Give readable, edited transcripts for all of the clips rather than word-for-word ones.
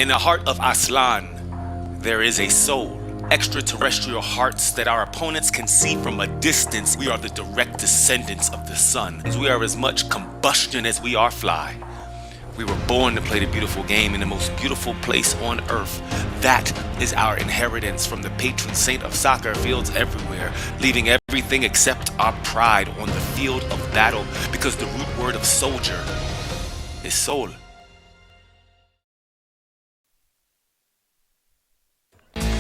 In the heart of Aslan, there is a soul. Extraterrestrial hearts that our opponents can see from a distance. We are the direct descendants of the sun. We are as much combustion as we are fly. We were born to play the beautiful game in the most beautiful place on earth. That is our inheritance from the patron saint of soccer fields everywhere, leaving everything except our pride on the field of battle, because the root word of soldier is soul.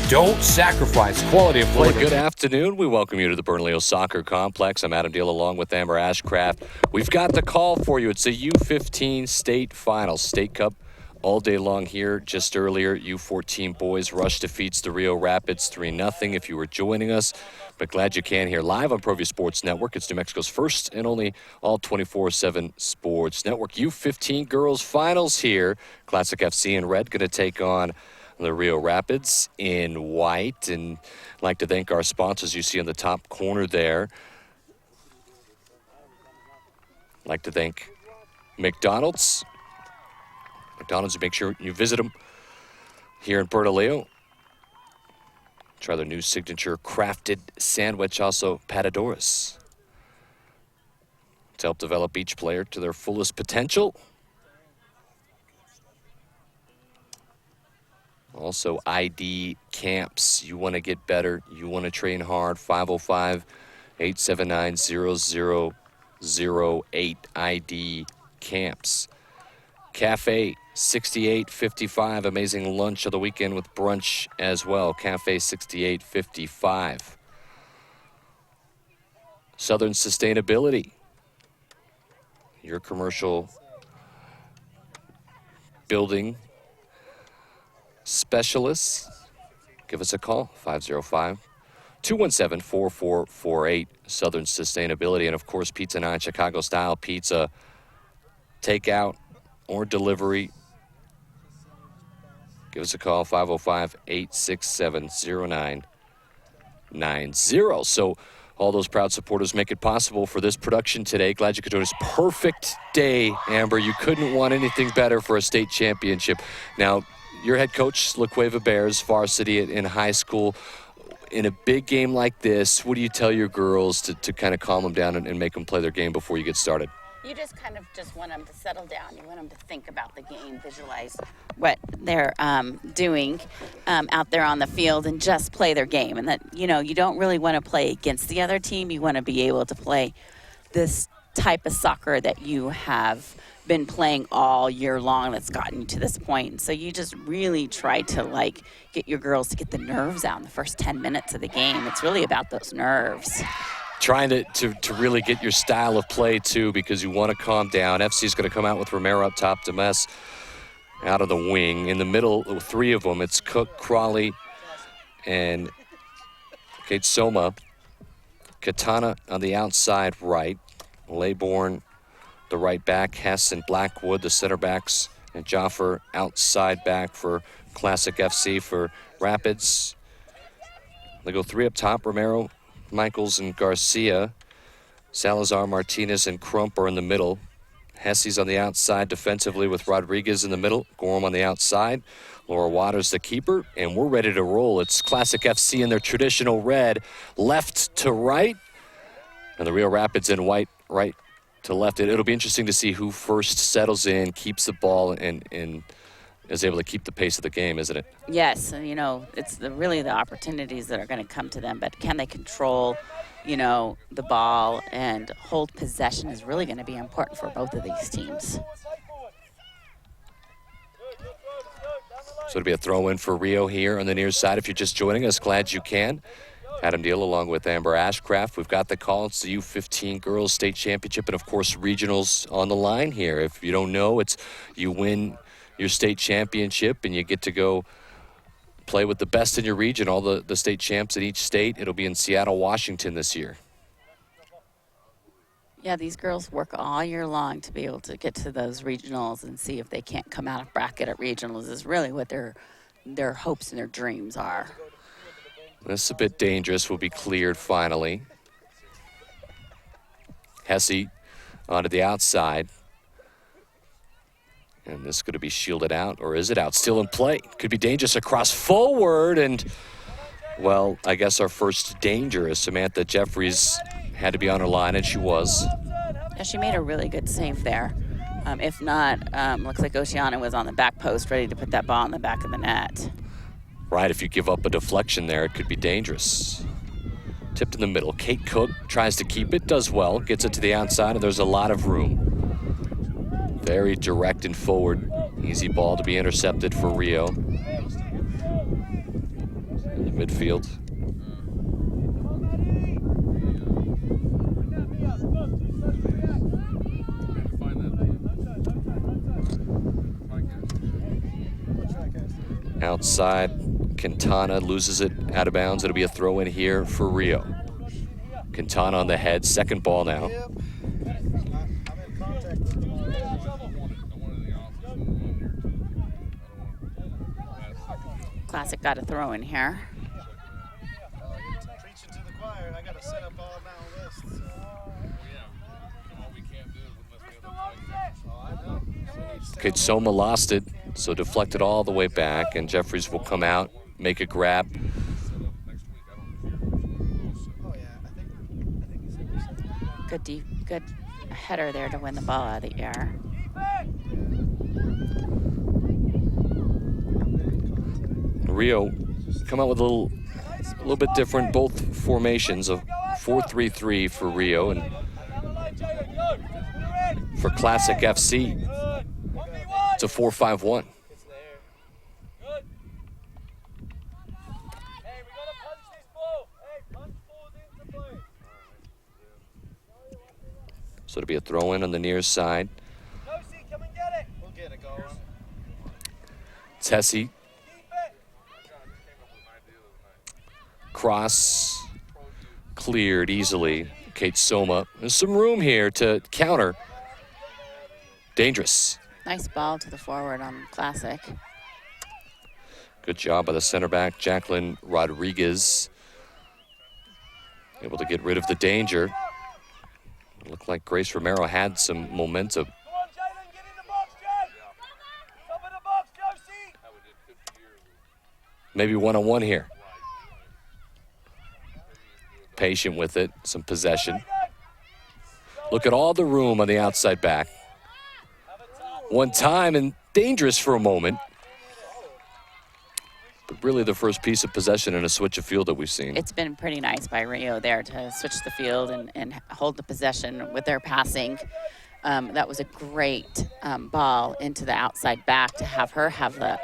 Don't sacrifice quality of play. Well, good afternoon. We welcome you to the Bernalillo Soccer Complex. I'm Adam Deal along with Amber Ashcraft. We've got the call for you. It's a U-15 state final. State Cup all day long here. Just earlier, U-14 boys rush defeats the Rio Rapids 3-0 if you were joining us. But glad you can hear live on ProView Sports Network. It's New Mexico's first and only all 24/7 sports network. U-15 girls finals here. Classic FC in red going to take on the Rio Rapids in white. And I'd like to thank our sponsors you see in the top corner there. I'd like to thank McDonald's. Make sure you visit them here in Bernalillo. Try their new signature crafted sandwich, also Patadoras, to help develop each player to their fullest potential. Also, ID camps. You want to get better. You want to train hard. 505-879-0008 ID camps. Cafe 6855. Amazing lunch of the weekend with brunch as well. Cafe 6855. Southern Sustainability. Your commercial building specialists, give us a call, 505-217-4448, Southern Sustainability. And, of course, Pizza 9, Chicago-style pizza, takeout or delivery. Give us a call, 505-867-0990. So all those proud supporters make it possible for this production today. Glad you could join us. Perfect day, Amber. You couldn't want anything better for a state championship. Now, your head coach, La Cueva Bears, varsity in high school. In a big game like this, what do you tell your girls to kind of calm them down and make them play their game before you get started? You just want them to settle down. You want them to think about the game, visualize what they're doing out there on the field, and just play their game. And that, you don't really want to play against the other team. You want to be able to play this type of soccer that you have been playing all year long that's gotten you to this point. So you just really try to get your girls to get the nerves out in the first 10 minutes of the game. It's really about those nerves. Trying to really get your style of play too, because you want to calm down. FC is going to come out with Romero up top, Demes out of the wing. In the middle, three of them. It's Cook, Crawley, and Kate Soma. Katana on the outside right. Laybourne, the right back. Hess and Blackwood, the center backs. And Joffer outside back for Classic FC. For Rapids, they go three up top. Romero, Michaels, and Garcia. Salazar, Martinez, and Crump are in the middle. Hesse's on the outside defensively with Rodriguez in the middle. Gorham on the outside. Laura Waters, the keeper. And we're ready to roll. It's Classic FC in their traditional red, left to right. And the Rio Rapids in white, right to left. It'll be interesting to see who first settles in, keeps the ball, and is able to keep the pace of the game, isn't it? Yes, and it's really the opportunities that are going to come to them, but can they control, the ball and hold possession is really going to be important for both of these teams. So it'll be a throw-in for Rio here on the near side. If you're just joining us, glad you can. Adam Deal along with Amber Ashcraft. We've got the call. It's the U-15 Girls State Championship and, of course, regionals on the line here. If you don't know, it's you win your state championship and you get to go play with the best in your region, all the state champs in each state. It'll be in Seattle, Washington this year. Yeah, these girls work all year long to be able to get to those regionals and see if they can't come out of bracket at regionals is really what their hopes and their dreams are. This is a bit dangerous. Will be cleared finally. Hesse onto the outside. And this is going to be shielded out, or is it out? Still in play. Could be dangerous across forward, and, well, I guess our first danger is Samantha Jeffries had to be on her line, and she was. Yeah, she made a really good save there. If not, looks like Oceana was on the back post, ready to put that ball in the back of the net. Right, if you give up a deflection there, it could be dangerous. Tipped in the middle. Kate Cook tries to keep it, does well, gets it to the outside, and there's a lot of room. Very direct and forward. Easy ball to be intercepted for Rio. In the midfield. Outside, Quintana loses it out of bounds. It'll be a throw in here for Rio. Quintana on the head, second ball now. Classic got a throw in here. Preaching to the choir. I got to set up all now lists. Kate Soma lost it, so deflected all the way back, and Jeffries will come out, make a grab. Good header there to win the ball out of the air. Rio come out with a little bit different, both formations of 4-3-3 for Rio, and for Classic FC, it's a 4-5-1. So it'll be a throw in on the near side. Tessie. Cross cleared easily. Kate Soma. There's some room here to counter. Dangerous. Nice ball to the forward on Classic. Good job by the center back, Jacqueline Rodriguez. Able to get rid of the danger. It looked like Grace Romero had some momentum. Maybe one-on-one here. Patient with it, some possession. Look at all the room on the outside back. One time and dangerous for a moment. But really the first piece of possession in a switch of field that we've seen. It's been pretty nice by Rio there to switch the field and hold the possession with their passing. That was a great ball into the outside back to have her have the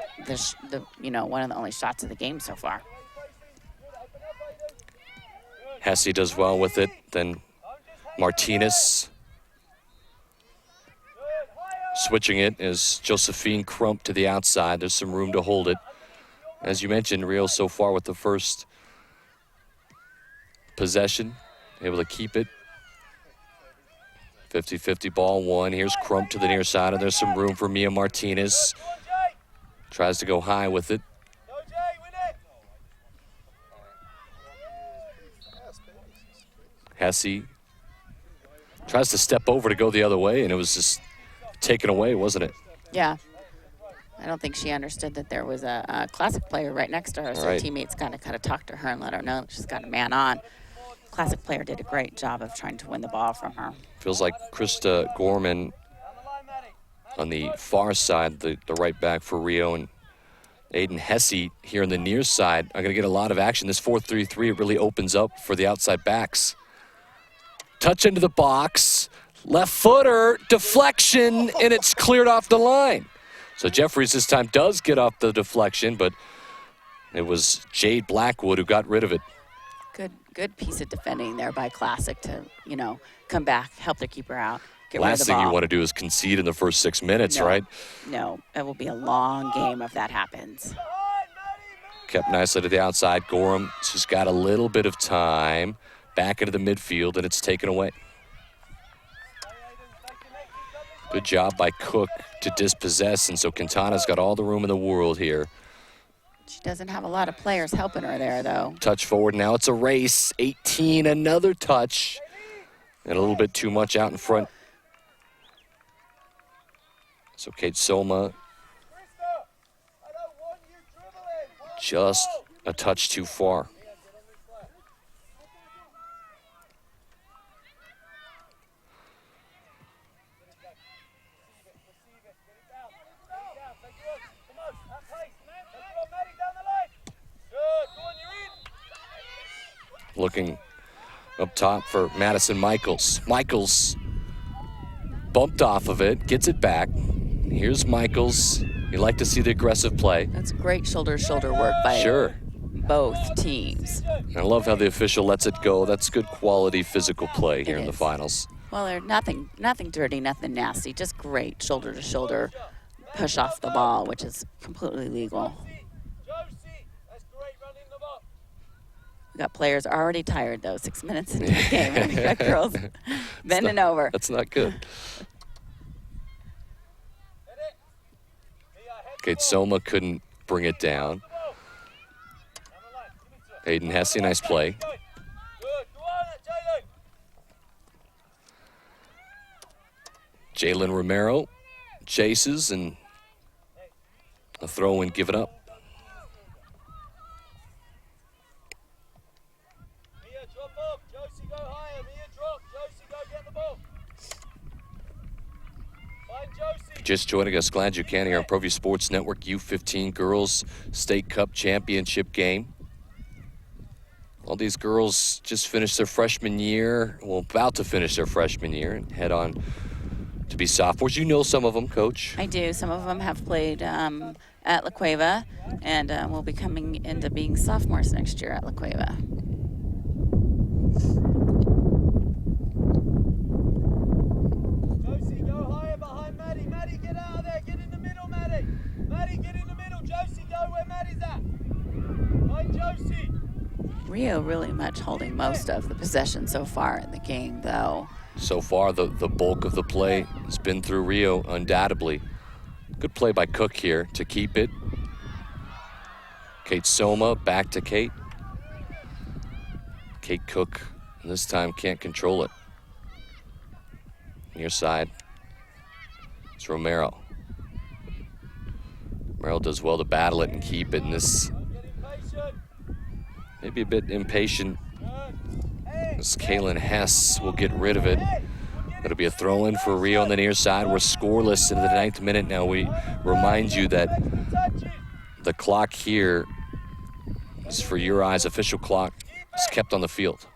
one of the only shots of the game so far. Hesse does well with it. Then Martinez. Switching it is Josephine Crump to the outside. There's some room to hold it. As you mentioned, Rio so far with the first possession, able to keep it. 50-50 ball one. Here's Crump to the near side, and there's some room for Mia Martinez. Tries to go high with it. Hesse tries to step over to go the other way, and it was just taken away, wasn't it? Yeah. I don't think she understood that there was a Classic player right next to her, so her teammates kind of talked to her and let her know that she's got a man on. Classic player did a great job of trying to win the ball from her. Feels like Krista Gorman on the far side, the right back for Rio, and Aiden Hesse here on the near side are going to get a lot of action. This 4-3-3 really opens up for the outside backs. Touch into the box, left footer, deflection, and it's cleared off the line. So Jeffries this time does get off the deflection, but it was Jade Blackwood who got rid of it. Good piece of defending there by Classic to, come back, help their keeper out, get rid of the ball. Last thing you want to do is concede in the first 6 minutes, right? No, it will be a long game if that happens. Kept nicely to the outside. Gorham just got a little bit of time back into the midfield, and it's taken away. Good job by Cook to dispossess, and so Quintana's got all the room in the world here. She doesn't have a lot of players helping her there, though. Touch forward, now it's a race. 18, another touch. And a little bit too much out in front So Kate Soma just a touch too far. Looking up top for Madison Michaels. Michaels bumped off of it, gets it back. Here's Michaels. You like to see the aggressive play. That's great shoulder-to-shoulder work by both teams. I love how the official lets it go. That's good quality physical play here in the is. finals. Well, they're nothing dirty, nothing nasty, just great shoulder-to-shoulder push off the ball, which is completely legal. We got players already tired, though, 6 minutes into the game. And we got girls bending over. That's not good. Kate Soma couldn't bring it down. Hayden Hesse, nice play. Jalen Romero chases and a throw and give it up. Just joining us, glad you can, here on ProView Sports Network. U-15 Girls State Cup Championship game. All these girls just finished their freshman year, well, about to finish their freshman year and head on to be sophomores. You know some of them, Coach. I do. Some of them have played at La Cueva and will be coming into being sophomores next year at La Cueva. Rio really much holding most of the possession so far in the game, though. So far, the bulk of the play has been through Rio, undoubtedly. Good play by Cook here to keep it. Kate Soma back to Kate. Kate Cook this time can't control it. Near side, it's Romero. Romero does well to battle it and keep it, and this maybe a bit impatient. This Kaylin Hess will get rid of it. It'll be a throw-in for Rio on the near side. We're scoreless into the 9th minute now. We remind you that the clock here is for your eyes. Official clock is kept on the field.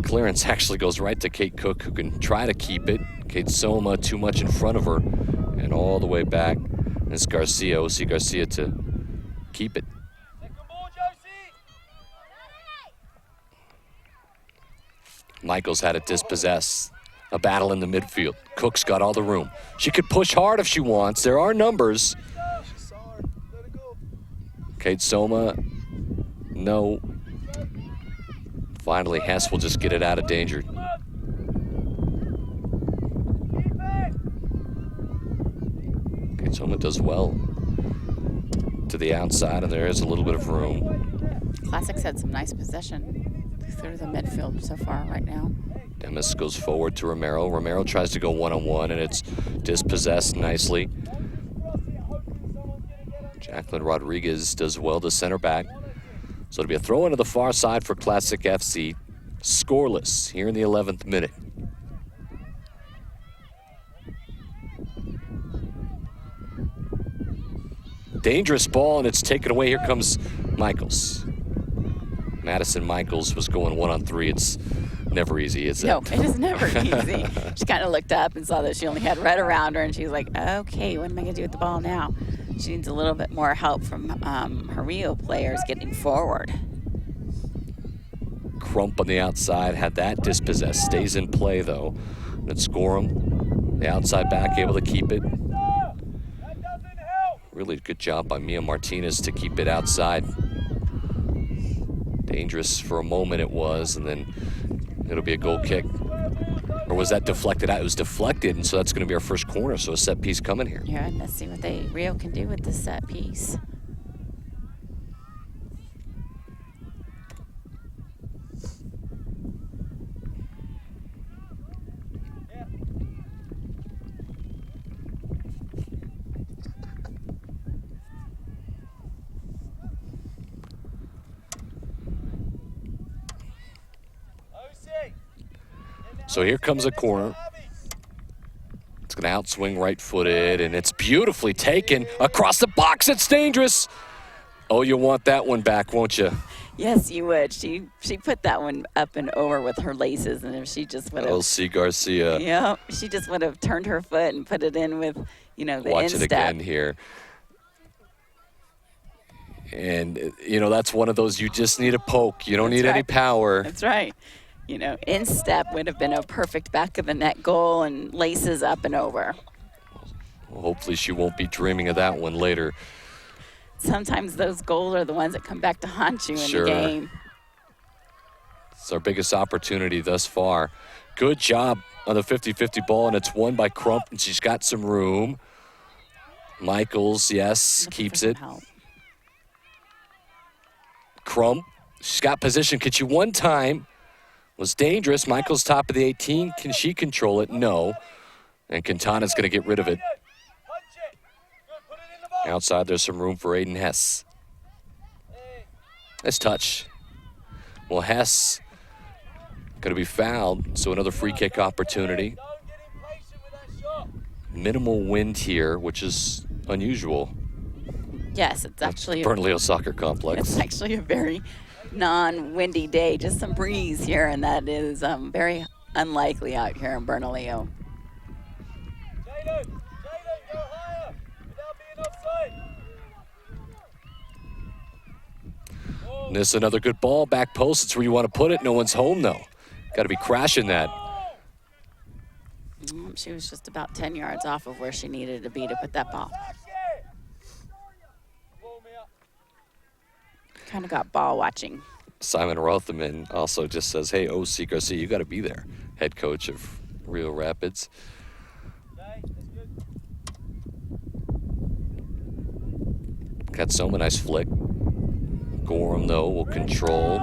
Clearance actually goes right to Kate Cook, who can try to keep it. Kate Soma too much in front of her and all the way back. And it's Garcia, O.C. Garcia to keep it. Michaels had it dispossessed. A battle in the midfield. Cook's got all the room. She could push hard if she wants. There are numbers. Kate Soma, no. Finally, Hess will just get it out of danger. Kate Soma does well to the outside, and there is a little bit of room. Classics had some nice possession through the midfield so far right now. Demis goes forward to Romero. Romero tries to go one-on-one, and it's dispossessed nicely. Jacqueline Rodriguez does well to center back. So it'll be a throw into the far side for Classic FC. Scoreless here in the 11th minute. Dangerous ball, and it's taken away. Here comes Michaels. Madison Michaels was going 1-on-3. It's never easy, is it? No, it is never easy. She kind of looked up and saw that she only had red around her, and she was like, okay, what am I going to do with the ball now? She needs a little bit more help from her Rio players getting forward. Crump on the outside, had that dispossessed. Stays in play, though. Let's score him. The outside back able to keep it. Really good job by Mia Martinez to keep it outside. Dangerous for a moment it was, and then it'll be a goal kick. Or was that deflected out? It was deflected, and so that's going to be our first corner, so a set piece coming here. Yeah, and let's see what Rio can do with this set piece. So here comes a corner. It's going to outswing right-footed, and it's beautifully taken across the box. It's dangerous. Oh, you'll want that one back, won't you? Yes, you would. She put that one up and over with her laces, and if she just would have. Elsie Garcia. Yeah, she just would have turned her foot and put it in with, the Watch it instep. again here. And, that's one of those you just need a poke. You don't need any power. That's right. Instep would have been a perfect back of the net goal and laces up and over. Well, hopefully she won't be dreaming of that one later. Sometimes those goals are the ones that come back to haunt you in Sure. the game. It's our biggest opportunity thus far. Good job on the 50-50 ball, and it's won by Crump, and she's got some room. Michaels, yes, keeps it. Help. Crump, she's got position. Could she one time? Was dangerous. Michaels top of the 18. Can she control it? No. And Quintana's going to get rid of it. Outside, there's some room for Aiden Hess. Nice touch. Well, Hess going to be fouled, so another free kick opportunity. Minimal wind here, which is unusual. Yes, it's actually Bernalillo Soccer Complex. It's actually a very non-windy day, just some breeze here, and that is very unlikely out here in Bernalillo. And this is another good ball, back post. It's where you want to put it. No one's home, though. Got to be crashing that. She was just about 10 yards off of where she needed to be to put that ball. Kind of got ball watching. Simon Rotherman also just says, hey, O.C. Garcia, you got to be there. Head coach of Rio Rapids. Got Soma, nice flick. Gorham, though, will control.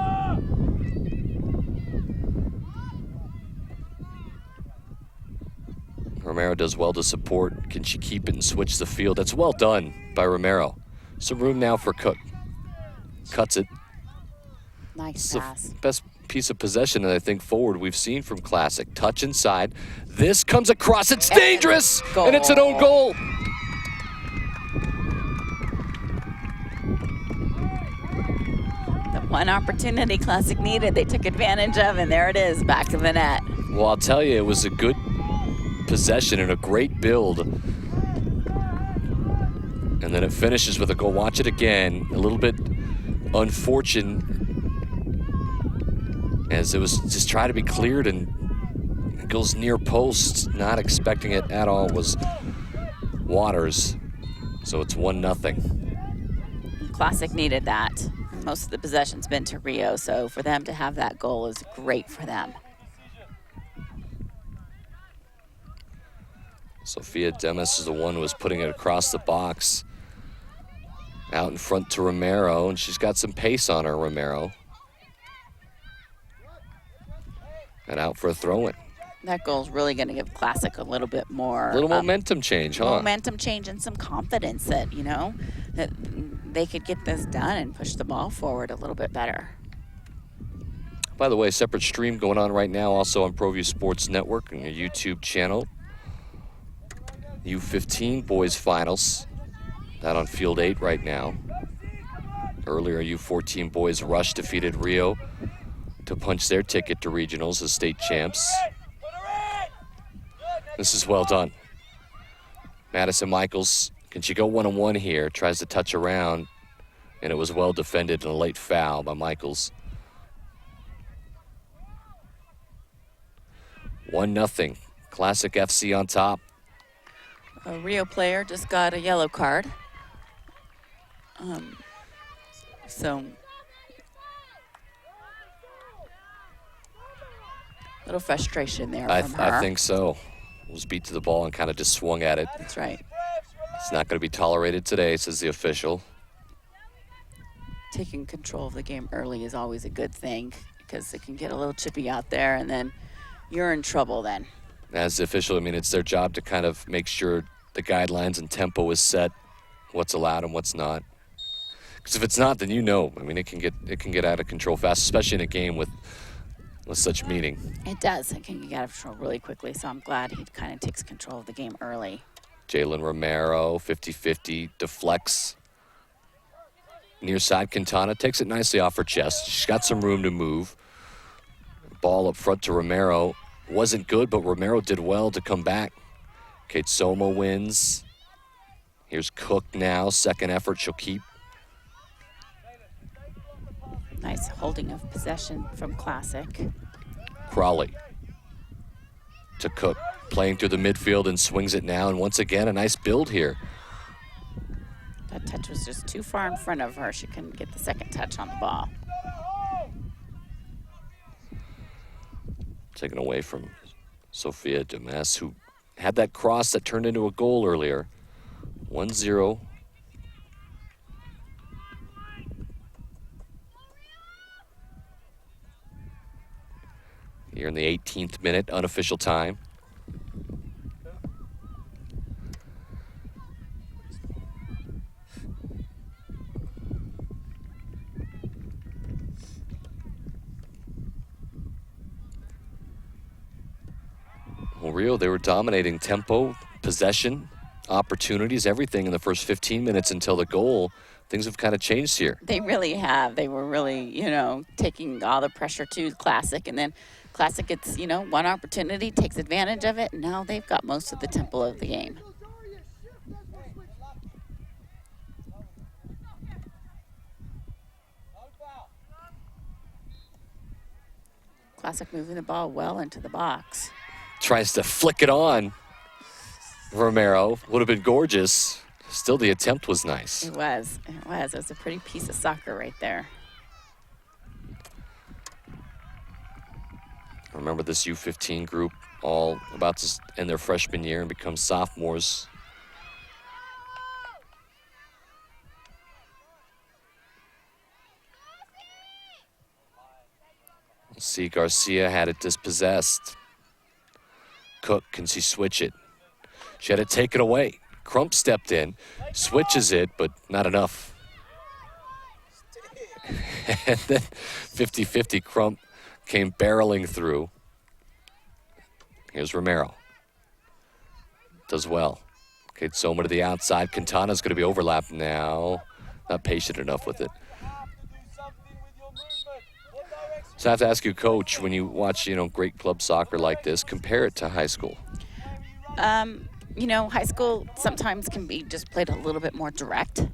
Romero does well to support. Can she keep it and switch the field? That's well done by Romero. Some room now for Cook. Cuts it. Nice It's the pass. best piece of possession that I think forward we've seen from Classic. Touch inside. This comes across. It's dangerous. Goal. And it's an own goal. The one opportunity Classic needed, they took advantage of, and there it is, back of the net. Well, I'll tell you, it was a good possession and a great build. And then it finishes with a goal. Watch it again. A little bit unfortunate as it was just trying to be cleared and it goes near post. Not expecting it at all was Waters. So it's 1-0. Classic needed that. Most of the possession's been to Rio, so for them to have that goal is great for them. Sophia Demis is the one who was putting it across the box. Out in front to Romero, and she's got some pace on her, Romero. And out for a throw-in. That goal's really going to give Classic a little bit more. A little momentum change, huh? Momentum change and some confidence that, that they could get this done and push the ball forward a little bit better. By the way, separate stream going on right now also on ProView Sports Network and your YouTube channel. U-15 boys finals. That on field 8 right now. Earlier, U-14 boys rush defeated Rio to punch their ticket to regionals as state champs. This is well done. Madison Michaels, can she go one-on-one here? Tries to touch around, and it was well defended and a late foul by Michaels. 1-0. Classic FC on top. A Rio player just got a yellow card. So a little frustration there from her. I think so. Was beat to the ball and kind of just swung at it. That's right. It's not going to be tolerated today, says the official. Taking control of the game early is always a good thing because it can get a little chippy out there, and then you're in trouble then. As the official, I mean, it's their job to kind of make sure the guidelines and tempo is set, what's allowed and what's not. Because if it's not, then I mean, it can get out of control fast, especially in a game with with such meaning. It does. It can get out of control really quickly, so I'm glad he kind of takes control of the game early. Jalen Romero, 50-50, deflects. Near side, Quintana takes it nicely off her chest. She's got some room to move. Ball up front to Romero. Wasn't good, but Romero did well to come back. Kate Soma wins. Here's Cook now. Second effort she'll keep. Nice holding of possession from Classic. Crawley to Cook. Playing through the midfield and swings it now. And once again, a nice build here. That touch was just too far in front of her. She couldn't get the second touch on the ball. Taken away from Sophia Demes, who had that cross that turned into a goal earlier. 1-0. Here in the 18th minute, unofficial time. Well, Rio, they were dominating tempo, possession, opportunities, everything in the first 15 minutes until the goal. Things have kind of changed here. They really have. They were really, taking all the pressure to Classic, and then Classic gets, one opportunity, takes advantage of it, and now they've got most of the tempo of the game. Classic moving the ball well into the box. Tries to flick it on. Romero would have been gorgeous. Still, the attempt was nice. It was. It was. It was a pretty piece of soccer right there. Remember this U-15 group all about to end their freshman year and become sophomores. We'll see, Garcia had it dispossessed. Cook, can she switch it? She had it taken away. Crump stepped in, switches it, but not enough. And then 50-50, Crump came barreling through. Here's Romero. Does well. Okay, Soma to the outside. Quintana's going to be overlapped now. Not patient enough with it. So I have to ask you, Coach, when you watch, great club soccer like this, compare it to high school. High school sometimes can be just played a little bit more direct.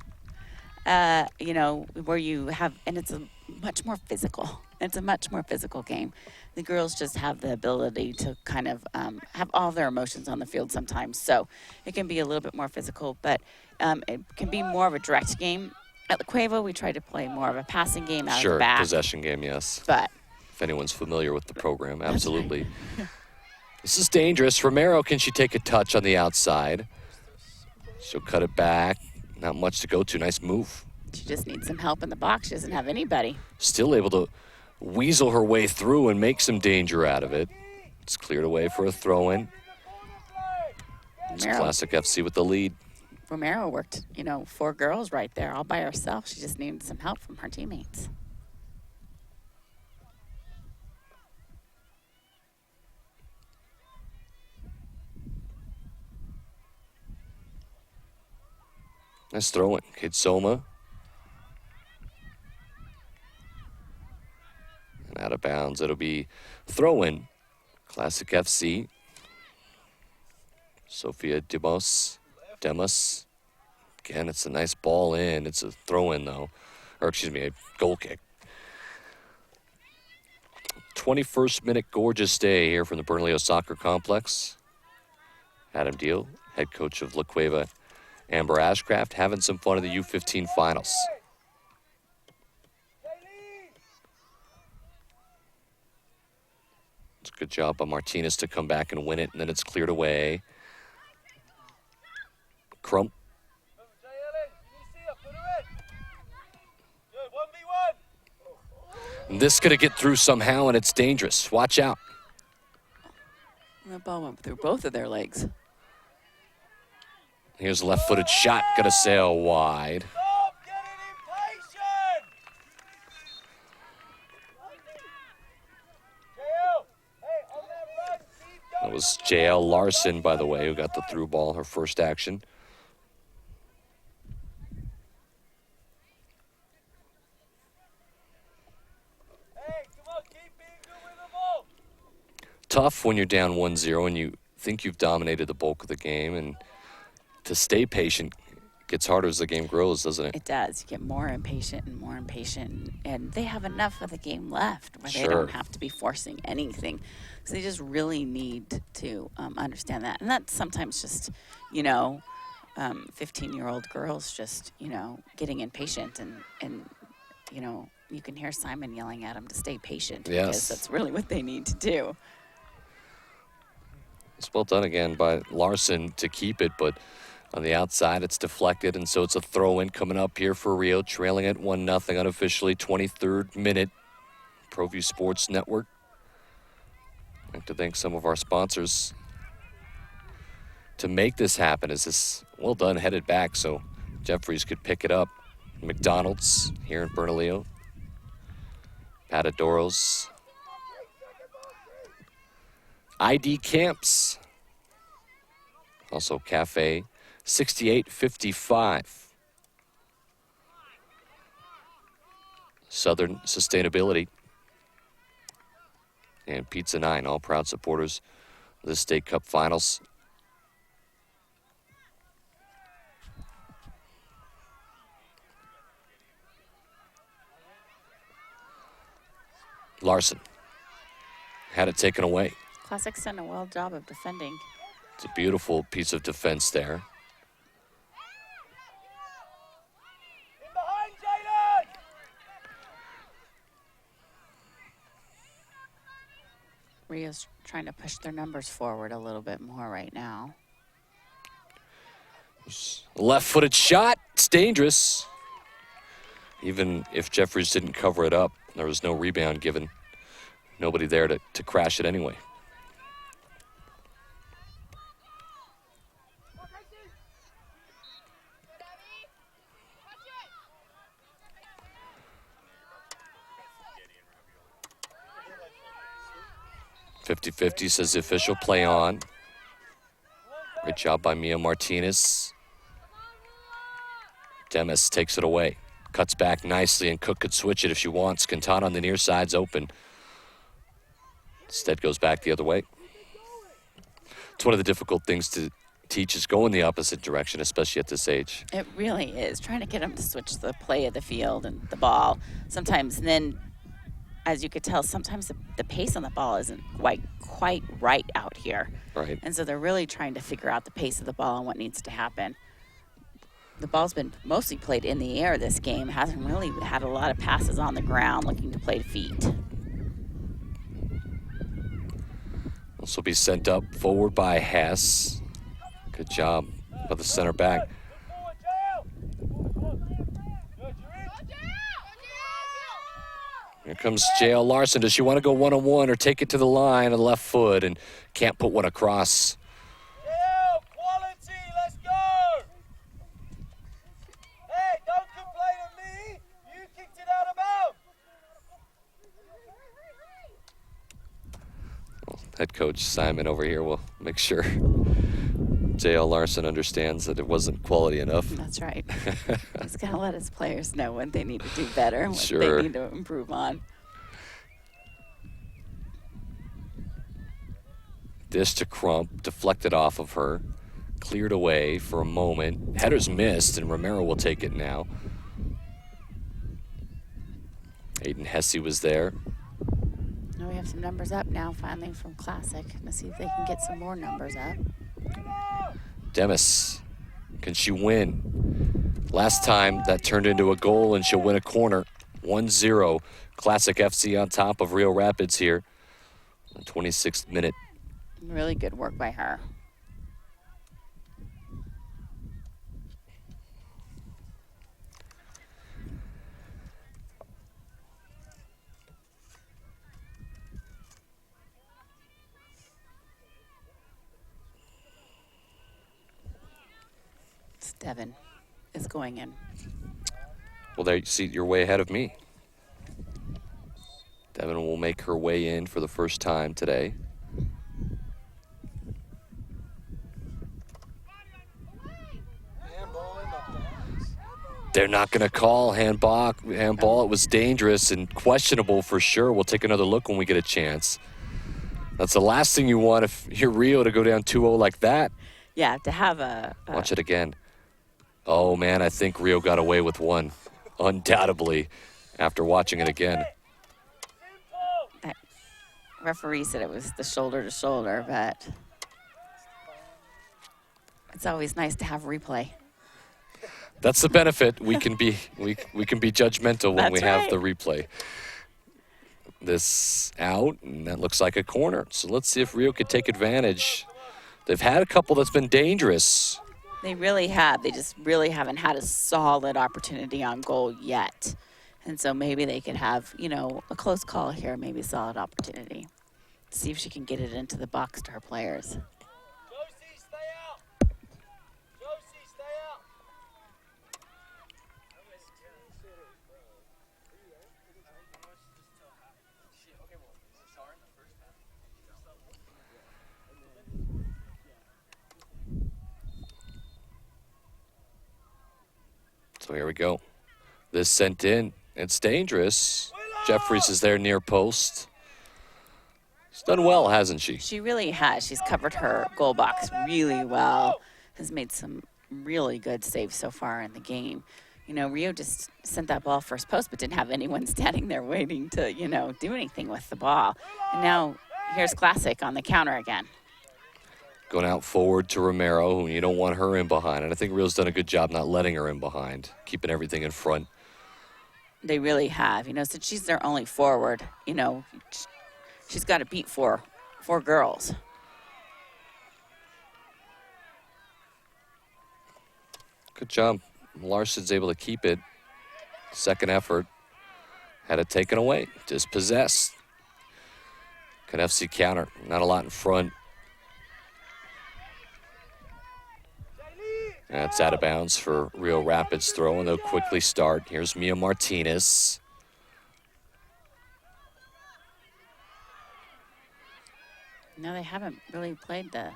Where you have, and it's a much more physical. It's a much more physical game. The girls just have the ability to kind of have all their emotions on the field sometimes. So it can be a little bit more physical, but it can be more of a direct game. At La Cueva, we try to play more of a passing game out of the back. Sure, possession game, yes. But if anyone's familiar with the program, absolutely. Right. This is dangerous. Romero, can she take a touch on the outside? She'll cut it back. Not much to go to. Nice move. She just needs some help in the box. She doesn't have anybody. Still able to weasel her way through and make some danger out of it. It's cleared away for a throw-in. It's Classic FC with the lead. Romero worked, 4 girls right there all by herself. She just needed some help from her teammates. Nice throw-in. Kate Soma. And out of bounds. It'll be throw-in. Classic FC. Sophia Demus. Again, it's a nice ball in. It's a throw-in, though. Or, excuse me, a goal kick. 21st minute gorgeous day here from the Bernalillo Soccer Complex. Adam Deal, head coach of La Cueva Amber Ashcraft, having some fun in the U-15 finals. It's a good job by Martinez to come back and win it, and then it's cleared away. Crump. And this is going to get through somehow, and it's dangerous. Watch out. That ball went through both of their legs. Here's a left-footed shot, going to sail wide. was JL Larson, by the way, who got the through ball, her first action. Tough when you're down 1-0 and you think you've dominated the bulk of the game, and to stay patient gets harder as the game grows, doesn't it? It does. You get more impatient, and they have enough of the game left where they Sure. don't have to be forcing anything. So they just really need to understand that. And that's sometimes just, 15-year-old girls just, getting impatient and you can hear Simon yelling at them to stay patient. Yes. Because that's really what they need to do. It's well done again by Larson to keep it, but on the outside it's deflected, and so it's a throw-in coming up here for Rio, trailing at 1-0 unofficially, 23rd minute. ProView Sports Network. I'd like to thank some of our sponsors to make this happen. As this well done headed back so Jeffries could pick it up. McDonald's here in Bernalillo. Patadoros. ID Camps. Also Cafe 6855. Southern Sustainability. And Pizza 9, all proud supporters of the State Cup Finals. Larson had it taken away. Classic's done a well job of defending. It's a beautiful piece of defense there. Rio's trying to push their numbers forward a little bit more right now. Left-footed shot. It's dangerous. Even if Jeffries didn't cover it up, there was no rebound given. Nobody there to crash it anyway. "50-50" says the official. Play on. Great job by Mia Martinez. Demis takes it away. Cuts back nicely, and Cook could switch it if she wants. Quintana on the near side's open. Instead goes back the other way. It's one of the difficult things to teach is going the opposite direction, especially at this age. It really is. Trying to get them to switch the play of the field and the ball sometimes. And then, as you could tell, sometimes the pace on the ball isn't quite right out here. Right. And so they're really trying to figure out the pace of the ball and what needs to happen. The ball's been mostly played in the air this game. Hasn't really had a lot of passes on the ground looking to play feet. This will be sent up forward by Hess. Good job by the center back. Here comes JL Larson. Does she want to go one-on-one or take it to the line on the left foot and can't put one across? Yeah, quality, let's go! Hey, don't complain at me. You kicked it out of bounds. Head coach Simon over here will make sure JL Larson understands that it wasn't quality enough. That's right. He's got to let his players know what they need to do better and what Sure. they need to improve on. Dish to Crump, deflected off of her, cleared away for a moment. Header's missed, and Romero will take it now. Aiden Hesse was there. Now we have some numbers up now, finally, from Classic. Let's see if they can get some more numbers up. Demis, can she win? Last time that turned into a goal, and she'll win a corner. 1-0. Classic FC on top of Rio Rapids here. The 26th minute. Really good work by her. Devin is going in. Well, there you see, you're way ahead of me. Devin will make her way in for the first time today. They're not going to call handball. It was dangerous and questionable for sure. We'll take another look when we get a chance. That's the last thing you want if you're Rio to go down 2-0 like that. Yeah, to have a Watch it again. Oh, man, I think Rio got away with one, undoubtedly, after watching it again. that referee said it was the shoulder to shoulder, but it's always nice to have replay. That's the benefit. We can be judgmental when we have right. the replay. This out, and that looks like a corner. So let's see if Rio could take advantage. They've had a couple that's been dangerous. They really have. They just really haven't had a solid opportunity on goal yet. And so maybe they could have, a close call here, maybe a solid opportunity. See if she can get it into the box to her players. Josie, stay out. Josie, stay out. So here we go. This sent in. It's dangerous. Jeffries is there near post. She's done well, hasn't she? She really has. She's covered her goal box really well, has made some really good saves so far in the game. Rio just sent that ball first post, but didn't have anyone standing there waiting to, do anything with the ball. And now here's Classic on the counter again. Going out forward to Romero, and you don't want her in behind. And I think Rio's done a good job not letting her in behind, keeping everything in front. They really have. Since she's their only forward, she's got to beat four girls. Good job. Larson's able to keep it. Second effort. Had it taken away. Dispossessed. Can FC counter. Not a lot in front. That's out of bounds for Rio Rapids throw, and they'll quickly start. Here's Mia Martinez. No, they haven't really played the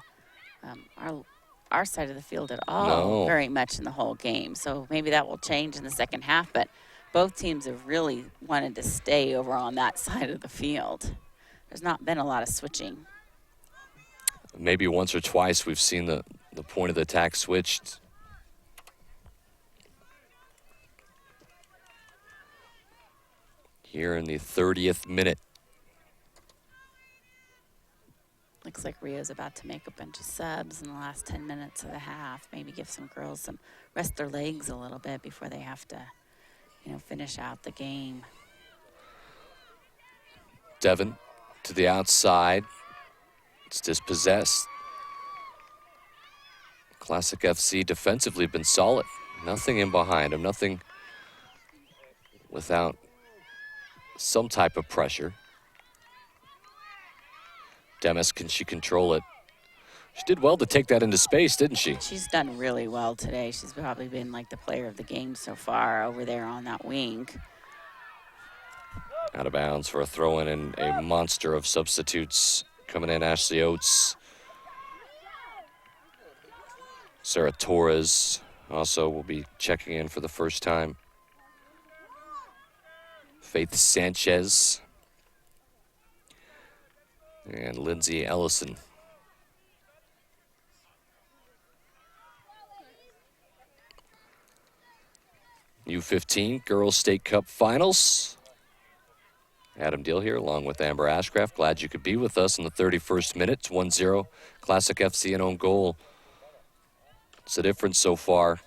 our side of the field at all very much in the whole game. So maybe that will change in the second half, but both teams have really wanted to stay over on that side of the field. There's not been a lot of switching. Maybe once or twice we've seen the point of the attack switched. Here in the 30th minute. Looks like Rio's about to make a bunch of subs in the last 10 minutes of the half. Maybe give some girls some rest their legs a little bit before they have to, finish out the game. Devon to the outside. It's dispossessed. Classic FC defensively been solid. Nothing in behind them. Nothing without some type of pressure. Demis, can she control it? She did well to take that into space, didn't she? She's done really well today. She's probably been like the player of the game so far over there on that wing. Out of bounds for a throw-in, and a monster of substitutes coming in. Ashley Oates. Sarah Torres also will be checking in for the first time. Faith Sanchez. And Lindsay Ellison. U-15 Girls State Cup Finals. Adam Deal here along with Amber Ashcraft. Glad you could be with us in the 31st minute. It's 1-0. Classic FC and own goal. It's the difference so far.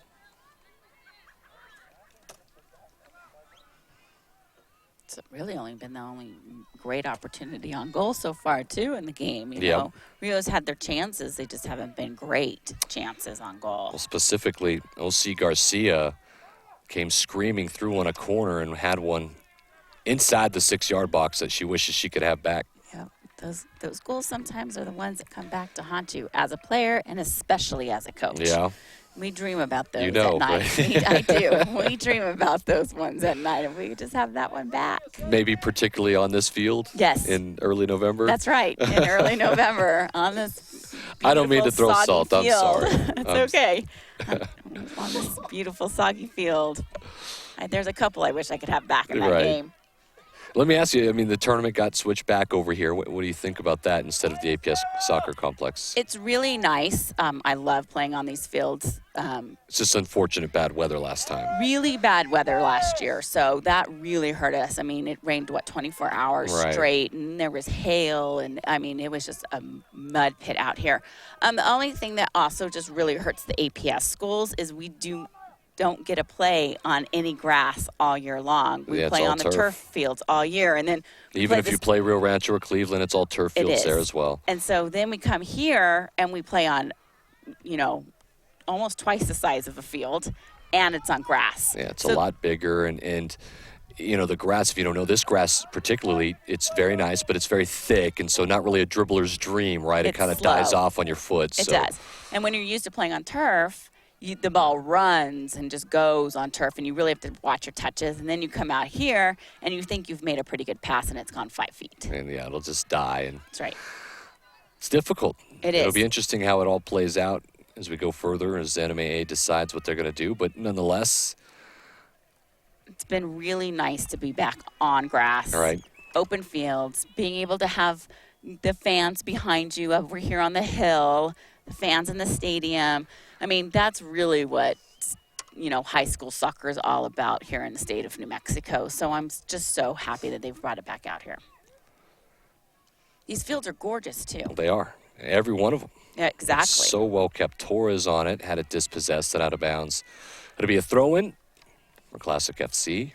It's really only been the only great opportunity on goal so far, too, in the game. You Yep. know, Rio's had their chances. They just haven't been great chances on goal. Well, specifically, O.C. Garcia came screaming through on a corner and had one inside the 6-yard box that she wishes she could have back. Yeah, those goals sometimes are the ones that come back to haunt you as a player and especially as a coach. Yeah. We dream about those You know, at night. I do. We dream about those ones at night, and we could just have that one back. Maybe particularly on this field. Yes. In early November. That's right. In early November on this I don't mean to beautiful throw soggy salt. I'm field. sorry. It's okay. On this beautiful soggy field. There's a couple I wish I could have back in that Right. game. Let me ask you, I mean, the tournament got switched back over here. What do you think about that instead of the APS soccer complex? It's really nice. I love playing on these fields. It's just unfortunate bad weather last time. Really bad weather last year, so that really hurt us. I mean, it rained, 24 hours Right. straight, and there was hail, and, I mean, it was just a mud pit out here. The only thing that also just really hurts the APS schools is we don't get to play on any grass all year long. We Yeah, it's play all on the turf. turf fields all year, and then Even if you play Rio Rancho or Cleveland, it's all turf It fields there is. as well. And so then we come here and we play on, almost twice the size of a field, and it's on grass. Yeah, it's So a lot bigger, and the grass, if you don't know, this grass particularly, it's very nice, but it's very thick, and so not really a dribbler's dream, right? It It's kind of dies slow. off on your foot. It so. does. And when you're used to playing on turf, the ball runs and just goes on turf, and you really have to watch your touches. And then you come out here, and you think you've made a pretty good pass, and it's gone 5 feet. And yeah, it'll just die, and That's right. it's difficult. It'll is. be interesting how it all plays out as we go further, as NMAA decides what they're going to do, but nonetheless, It's been really nice to be back on grass. all right. Open fields, being able to have the fans behind you over here on the hill, the fans in the stadium. I mean, that's really what, high school soccer is all about here in the state of New Mexico. So I'm just so happy that they've brought it back out here. These fields are gorgeous, too. They are. Every one of them. Yeah, exactly. So well kept. Torres on it, had it dispossessed and out of bounds. It'll be a throw-in for Classic FC.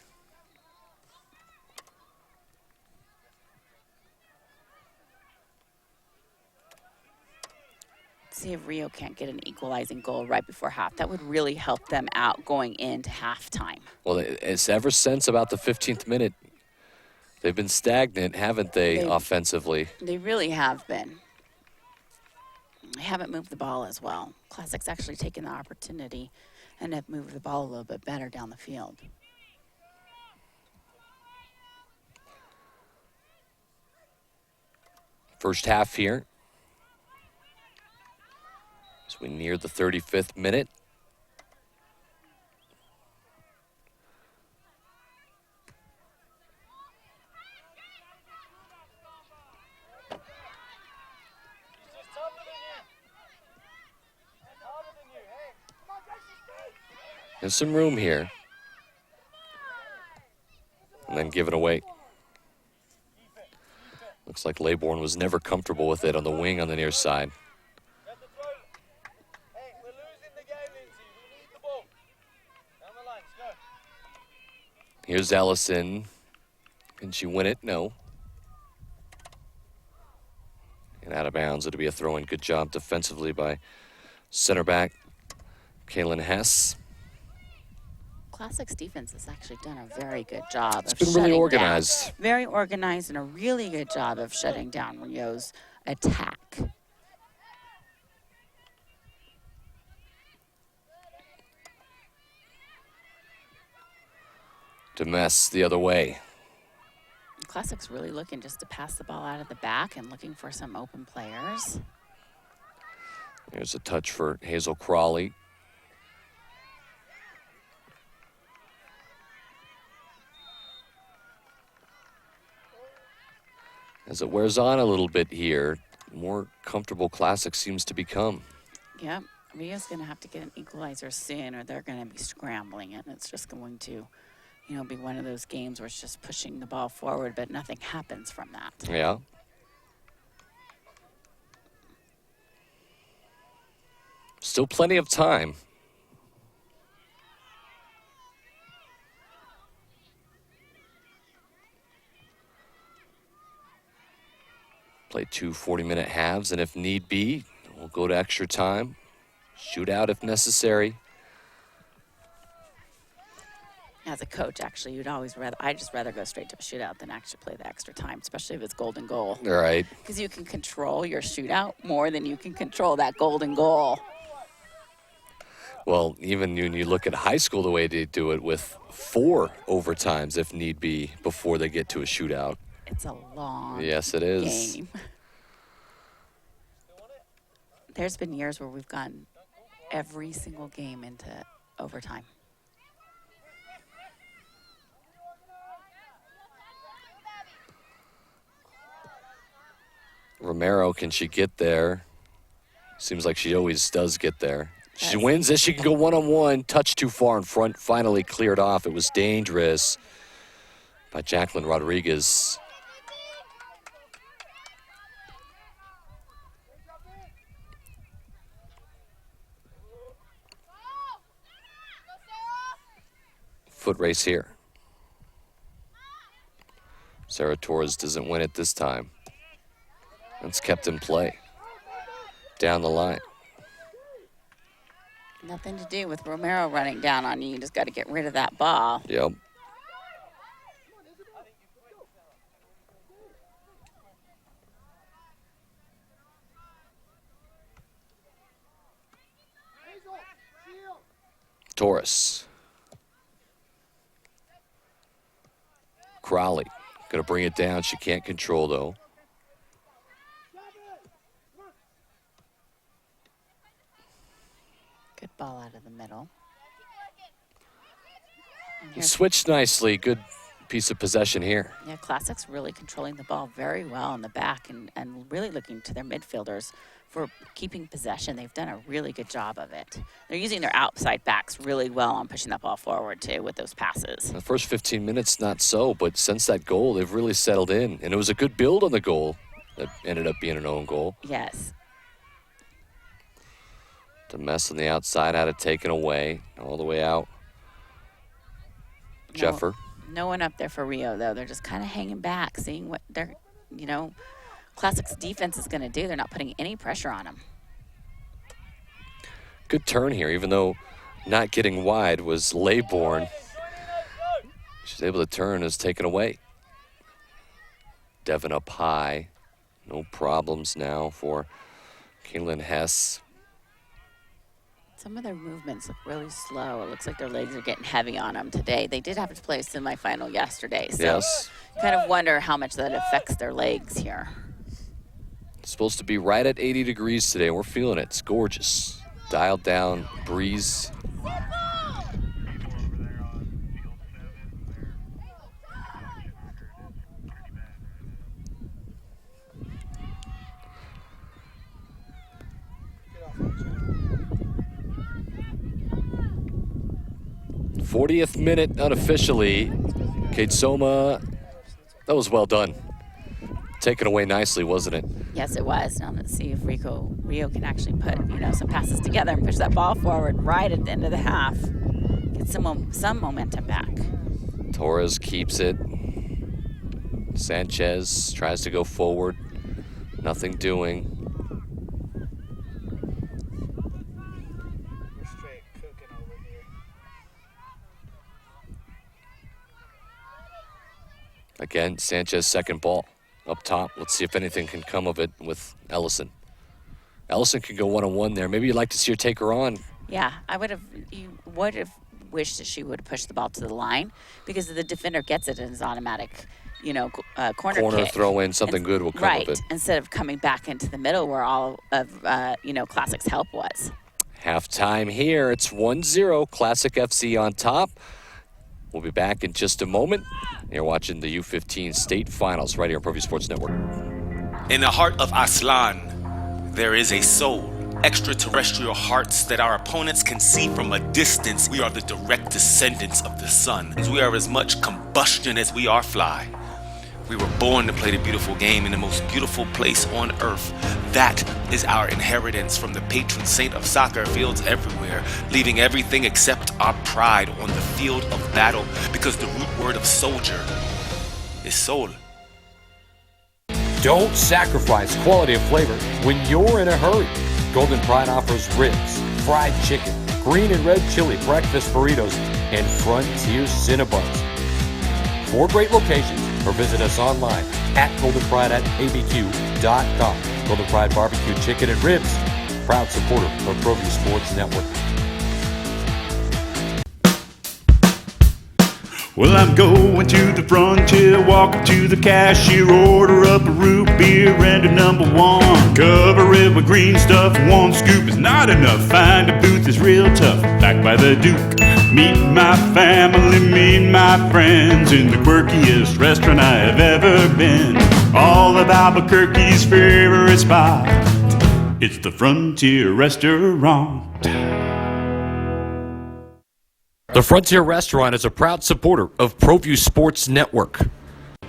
See if Rio can't get an equalizing goal right before half. That would really help them out going into halftime. Well, it's ever since about the 15th minute, they've been stagnant, haven't they, offensively? They really have been. They haven't moved the ball as well. Classic's actually taken the opportunity and have moved the ball a little bit better down the field. First half here. As we near the 35th minute. He's just tougher than you. And harder than you. Hey, come on, guys, she's straight. There's some room here. And then give it away. Looks like Laybourne was never comfortable with it on the wing on the near side. Got the throw. Hey, we're losing the game, Lindsay. We need the ball. Down the line, let's go. Here's Ellison. Can she win it? No. And out of bounds. It'll be a throw-in. Good job defensively by center back Kaylin Hess. Classic's defense has actually done a very good job. It's been really organized. Very organized and a really good job of shutting down Rio's attack. Demess the other way. Classic's really looking just to pass the ball out of the back and looking for some open players. There's a touch for Hazel Crawley. As it wears on a little bit here, more comfortable Classic seems to become. Yep, Rio's going to have to get an equalizer soon or they're going to be scrambling it. And it's just going to, be one of those games where it's just pushing the ball forward, but nothing happens from that. Yeah. Still plenty of time. Play 2 40-minute halves, and if need be, we'll go to extra time. Shootout if necessary. As a coach, actually, I'd just rather go straight to a shootout than actually play the extra time, especially if it's golden goal. All right. Because you can control your shootout more than you can control that golden goal. Well, even when you look at high school, the way they do it with 4 overtimes if need be before they get to a shootout. It's a long Yes, it is. game. There's been years where we've gone every single game into overtime. Romero, can she get there? Seems like she always does get there. She Yes. wins this. She can go one-on-one. Touch too far in front. Finally cleared off. It was dangerous by Jacqueline Rodriguez. Foot race here. Sarah Torres doesn't win it this time. It's kept in play. Down the line. Nothing to do with Romero running down on you. You just got to get rid of that ball. Yep. Torres. Crowley. Going to bring it down. She can't control, though. Good ball out of the middle. And It here's- switched nicely. Good piece of possession here. Yeah, Classic's really controlling the ball very well in the back and really looking to their midfielders for keeping possession. They've done a really good job of it. They're using their outside backs really well on pushing that ball forward, too, with those passes. The first 15 minutes, not so, but since that goal, they've really settled in. And it was a good build on the goal that ended up being an own goal. Yes. The mess on the outside had it taken away, all the way out. Jeffer. No one up there for Rio, though. They're just kind of hanging back, seeing what they're, Classic's defense is going to do. They're not putting any pressure on them. Good turn here, even though not getting wide was Laybourne. She's able to turn, is taken away. Devon up high. No problems now for Keelan Hess. Some of their movements look really slow. It looks like their legs are getting heavy on them today. They did have to play a semifinal yesterday, so Yes. kind of wonder how much that affects their legs here. It's supposed to be right at 80 degrees today. We're feeling it. It's gorgeous. Dialed down breeze. Get 40th minute unofficially. Kate Soma, that was well done. Taken away nicely, wasn't it? Yes, it was. Now let's see if Rio can actually put some passes together and push that ball forward right at the end of the half. Get some momentum back. Torres keeps it. Sanchez tries to go forward. Nothing doing. We're straight cooking over here. Again, Sanchez second ball up top. Let's see if anything can come of it with Ellison. Ellison can go one-on-one there. Maybe you'd like to see her take her on. Yeah, you would have wished that she would have pushed the ball to the line because if the defender gets it in his automatic, corner kick. Throw in, something good will come right, of it. instead of coming back into the middle where all of, Classic's help was. Halftime here. It's 1-0. Classic FC on top. We'll be back in just a moment. You're watching the U-15 state finals right here on ProView Sports Network. In the heart of Aslan, there is a soul. Extraterrestrial hearts that our opponents can see from a distance. We are the direct descendants of the sun. We are as much combustion as we are fly. We were born to play the beautiful game in the most beautiful place on earth. That is our inheritance from the patron saint of soccer fields everywhere, leaving everything except our pride on the field of battle, because the root word of soldier is soul. Don't sacrifice quality of flavor when you're in a hurry. Golden Pride offers ribs, fried chicken, green and red chili breakfast burritos, and Frontier Cinnabons. 4 great locations, or visit us online at goldenpride@abq.com. Golden Pride Barbecue Chicken and Ribs, proud supporter of ProView Sports Network. Well, I'm going to the frontier, walk up to the cashier, order up a root beer and a number one. Cover it with green stuff, one scoop is not enough. Find a booth is real tough, back by the Duke. Meet my family, meet my friends in the quirkiest restaurant I have ever been. All of Albuquerque's favorite spot, it's the Frontier Restaurant. The Frontier Restaurant is a proud supporter of ProView Sports Network.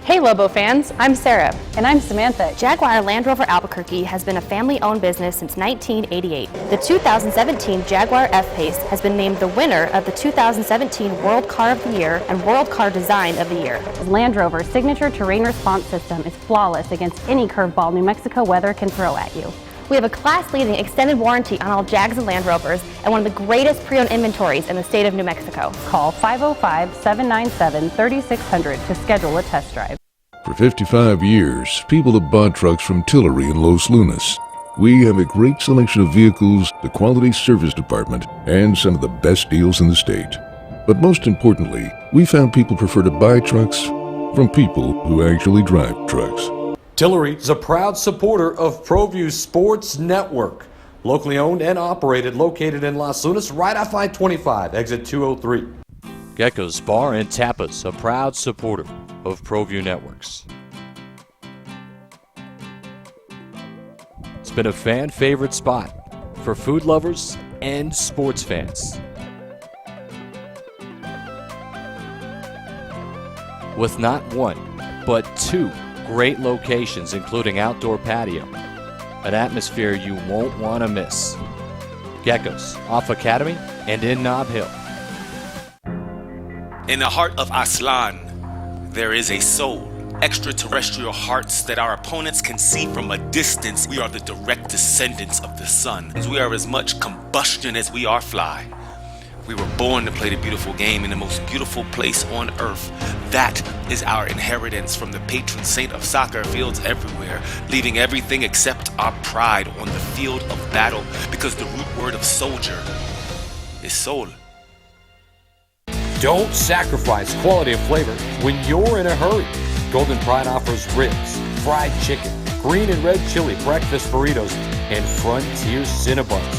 Hey Lobo fans, I'm Sarah. And I'm Samantha. Jaguar Land Rover Albuquerque has been a family-owned business since 1988. The 2017 Jaguar F-Pace has been named the winner of the 2017 World Car of the Year and World Car Design of the Year. Land Rover's signature terrain response system is flawless against any curveball New Mexico weather can throw at you. We have a class-leading extended warranty on all Jags and Land Rovers and one of the greatest pre-owned inventories in the state of New Mexico. Call 505-797-3600 to schedule a test drive. For 55 years, people have bought trucks from Tillery in Los Lunas. We have a great selection of vehicles, the quality service department, and some of the best deals in the state. But most importantly, we found people prefer to buy trucks from people who actually drive trucks. Tillery is a proud supporter of ProView Sports Network. Locally owned and operated, located in Los Lunas, right off I-25, exit 203. Gecko's Bar and Tapas, a proud supporter of ProView Networks. It's been a fan favorite spot for food lovers and sports fans. With not one, but two great locations, including outdoor patio, an atmosphere you won't want to miss. Gecko's off Academy and in Nob Hill. In the heart of Aslan, there is a soul, extraterrestrial hearts that our opponents can see from a distance. We are the direct descendants of the sun. We are as much combustion as we are fly. We were born to play the beautiful game in the most beautiful place on earth. That is our inheritance from the patron saint of soccer fields everywhere, leaving everything except our pride on the field of battle, because the root word of soldier is soul. Don't sacrifice quality of flavor when you're in a hurry. Golden Pride offers ribs, fried chicken, green and red chili breakfast burritos, and Frontier Cinnabons.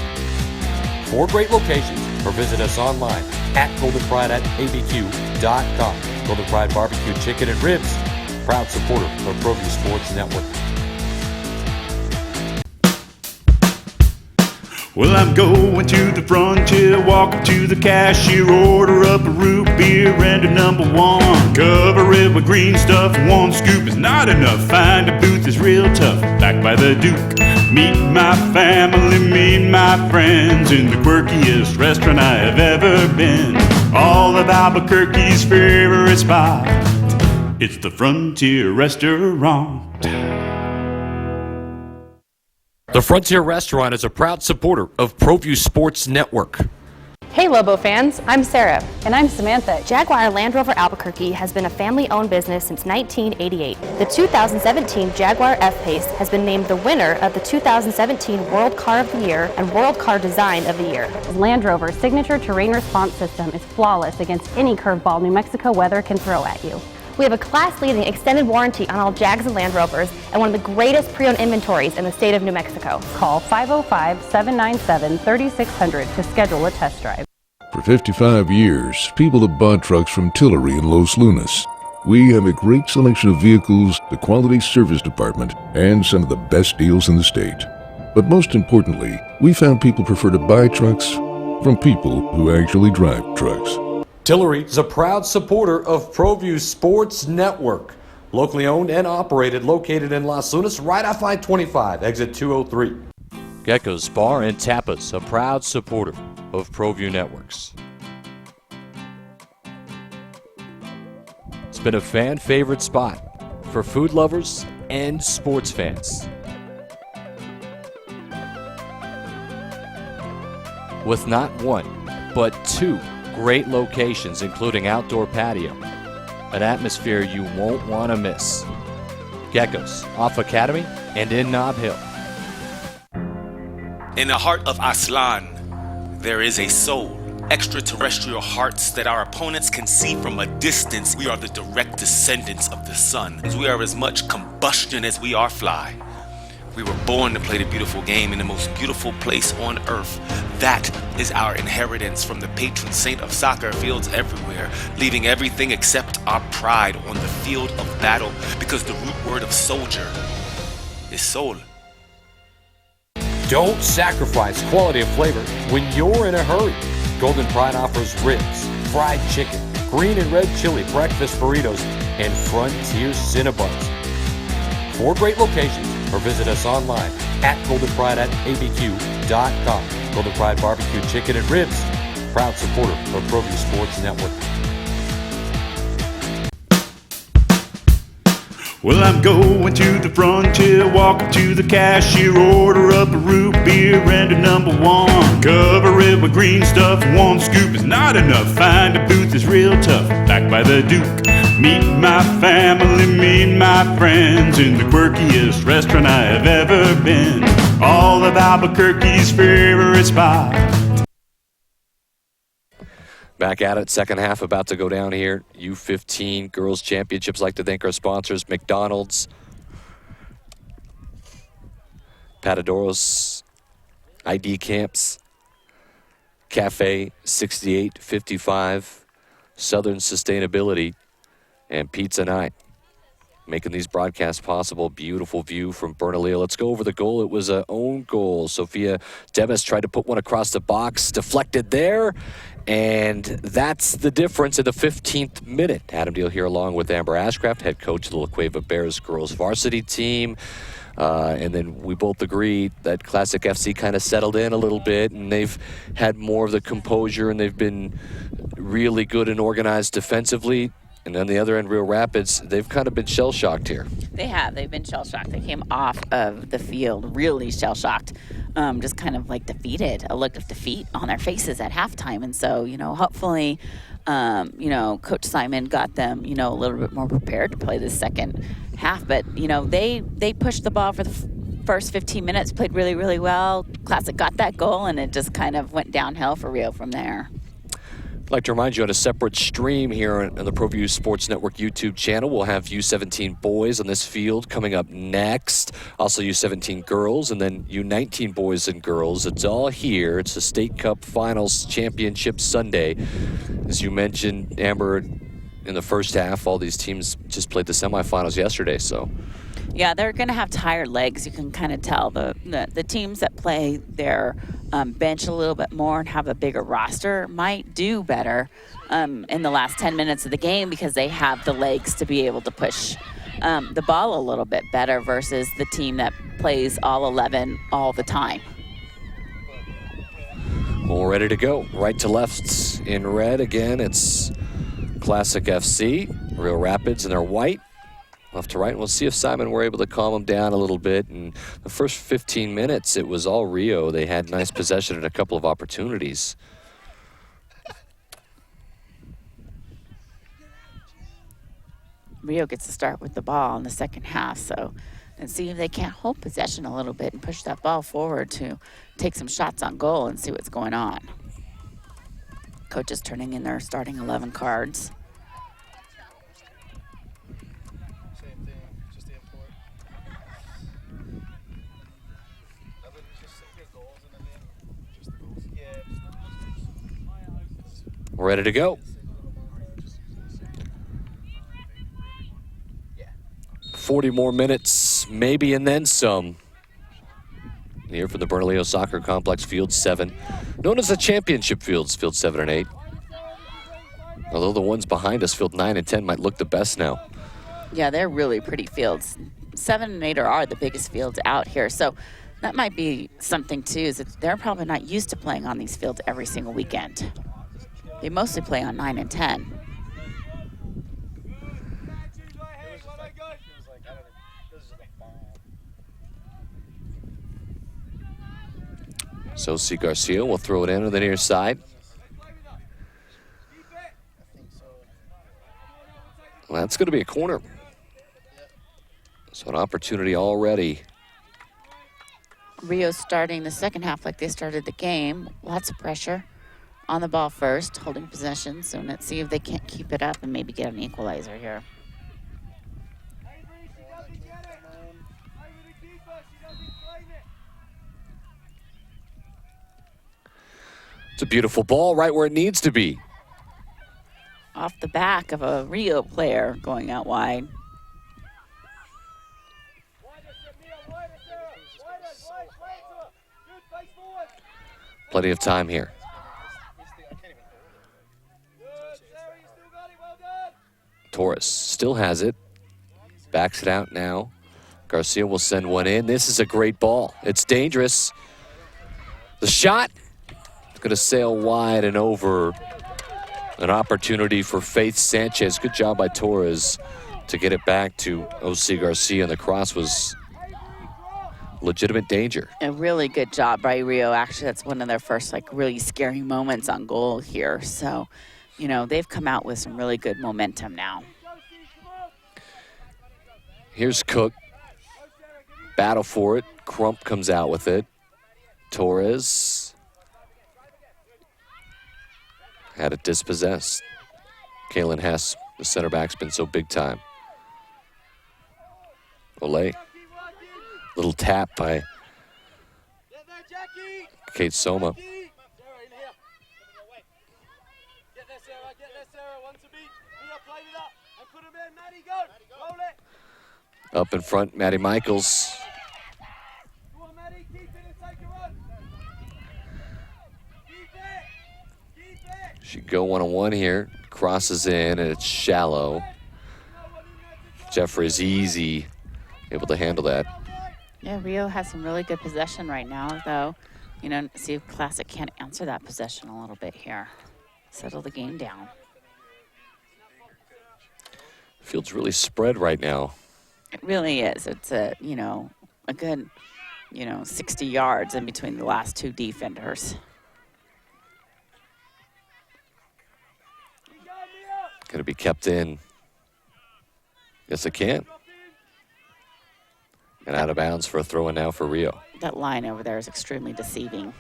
4 great locations, or visit us online at goldenpride@abq.com. Golden Pride Barbecue Chicken and Ribs, proud supporter of ProView Sports Network. Well, I'm going to the frontier, walk up to the cashier, order up a root beer and a number one. Cover it with green stuff, one scoop is not enough. Find a booth is real tough, back by the Duke. Meet my family, meet my friends in the quirkiest restaurant I have ever been. All of Albuquerque's favorite spot, it's the Frontier Restaurant. The Frontier Restaurant is a proud supporter of ProView Sports Network. Hey Lobo fans, I'm Sarah. And I'm Samantha. Jaguar Land Rover Albuquerque has been a family-owned business since 1988. The 2017 Jaguar F-Pace has been named the winner of the 2017 World Car of the Year and World Car Design of the Year. Land Rover's signature terrain response system is flawless against any curveball New Mexico weather can throw at you. We have a class-leading extended warranty on all Jags and Land Rovers and one of the greatest pre-owned inventories in the state of New Mexico. Call 505-797-3600 to schedule a test drive. For 55 years, people have bought trucks from Tillery in Los Lunas. We have a great selection of vehicles, the quality service department, and some of the best deals in the state. But most importantly, we found people prefer to buy trucks from people who actually drive trucks. Tillery is a proud supporter of ProView Sports Network. Locally owned and operated, located in Los Lunas, right off I-25, exit 203. Gecko's Bar and Tapas, a proud supporter of ProView Networks. It's been a fan favorite spot for food lovers and sports fans. With not one, but two great locations, including outdoor patio, an atmosphere you won't want to miss. Gecko's off Academy and in Nob Hill. In the heart of Aslan, there is a soul, extraterrestrial hearts that our opponents can see from a distance. We are the direct descendants of the sun. We are as much combustion as we are fly. We were born to play the beautiful game in the most beautiful place on earth. That is our inheritance from the patron saint of soccer fields everywhere, leaving everything except our pride on the field of battle, because the root word of soldier is soul. Don't sacrifice quality of flavor when you're in a hurry. Golden Pride offers ribs, fried chicken, green and red chili breakfast burritos, and Frontier Cinnabons. 4 great locations, or visit us online at goldenpride@abq.com. Golden Pride Barbecue Chicken and Ribs, proud supporter of ProView Sports Network. Well, I'm going to the frontier, walk up to the cashier, order up a root beer and a number 1. Cover it with green stuff, 1 scoop is not enough. Find a booth is real tough, back by the Duke. Meet my family, meet my friends in the quirkiest restaurant I have ever been. All of Albuquerque's favorite spot. Back at it, second half about to go down here. U-15 Girls Championships. Like to thank our sponsors, McDonald's, Patadoros, ID Camps, Cafe 6855, Southern Sustainability, and Pizza Night. Making these broadcasts possible. Beautiful view from Bernalillo. Let's go over the goal. It was an own goal. Sophia Demis tried to put one across the box, deflected there, and that's the difference in the 15th minute. Adam Deal here along with Amber Ashcraft, head coach of the La Cueva Bears girls varsity team. And then we both agreed that Classic FC kind of settled in a little bit, and they've had more of the composure, and they've been really good and organized defensively. And on the other end, Rio Rapids, they've kind of been shell-shocked here. They have. They've been shell-shocked. They came off of the field really shell-shocked, just kind of like defeated, a look of defeat on their faces at halftime. And so, hopefully, Coach Simon got them, a little bit more prepared to play the second half. But, they pushed the ball for the first 15 minutes, played really, really well. Classic got that goal, and it just kind of went downhill for Rio from there. I'd like to remind you on a separate stream here on the ProView Sports Network YouTube channel, we'll have U17 boys on this field coming up next. Also U17 girls, and then U19 boys and girls. It's all here. It's the State Cup Finals Championship Sunday. As you mentioned, Amber, in the first half, all these teams just played the semifinals yesterday, so. Yeah, they're going to have tired legs. You can kind of tell the teams that play their bench a little bit more and have a bigger roster might do better in the last 10 minutes of the game because they have the legs to be able to push the ball a little bit better versus the team that plays all 11 all the time. Well, we're ready to go. Right to left in red again. It's Classic FC, Rio Rapids, and they're white. Left to right, and we'll see if Simon were able to calm them down a little bit. And the first 15 minutes, it was all Rio. They had nice possession and a couple of opportunities. Rio gets to start with the ball in the second half, so and see if they can't hold possession a little bit and push that ball forward to take some shots on goal and see what's going on. Coach is turning in their starting 11 cards. We're ready to go. 40 more minutes, maybe, and then some. Here for the Bernalillo Soccer Complex, Field 7. Known as the Championship Fields, Field 7 and 8. Although the ones behind us, Field 9 and 10, might look the best now. Yeah, they're really pretty fields. 7 and 8 are the biggest fields out here. So that might be something, too, is that they're probably not used to playing on these fields every single weekend. They mostly play on 9 and 10. So C. Garcia will throw it in on the near side. Well, that's going to be a corner. So an opportunity already. Rio's starting the second half like they started the game. Lots of pressure on the ball first, holding possession. So let's see if they can't keep it up and maybe get an equalizer here. It's a beautiful ball right where it needs to be. Off the back of a Rio player going out wide. Plenty of time here. Torres still has it. Backs it out now. Garcia will send one in. This is a great ball. It's dangerous. The shot is going to sail wide and over. An opportunity for Faith Sanchez. Good job by Torres to get it back to O.C. Garcia, and the cross was legitimate danger. A really good job by Rio. Actually, that's one of their first like really scary moments on goal here. So, you know, they've come out with some really good momentum now. Here's Cook. Battle for it. Crump comes out with it. Torres had it dispossessed. Kalen Hess, the center back's been so big time. Olay. Little tap by Kate Soma. Up in front, Maddie Michaels. Should go one-on-one here. Crosses in, and it's shallow. Jeffrey's easy, able to handle that. Yeah, Rio has some really good possession right now, though. You know, see if Classic can't answer that possession a little bit here. Settle the game down. Field's really spread right now. It really is. It's a, you know, a good, 60 yards in between the last two defenders. Going to be kept in. Yes, it can. And out of bounds for a throw-in now for Rio. That line over there is extremely deceiving.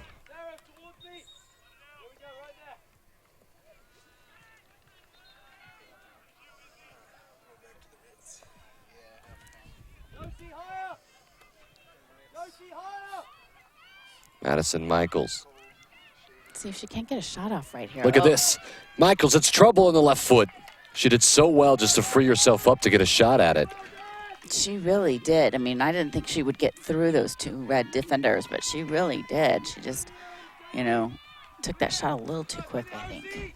Madison Michaels. See if she can't get a shot off right here. Look at this. Michaels, it's trouble in the left foot. She did so well just to free herself up to get a shot at it. She really did. I mean, I didn't think she would get through those two red defenders, but she really did. She just, took that shot a little too quick, I think.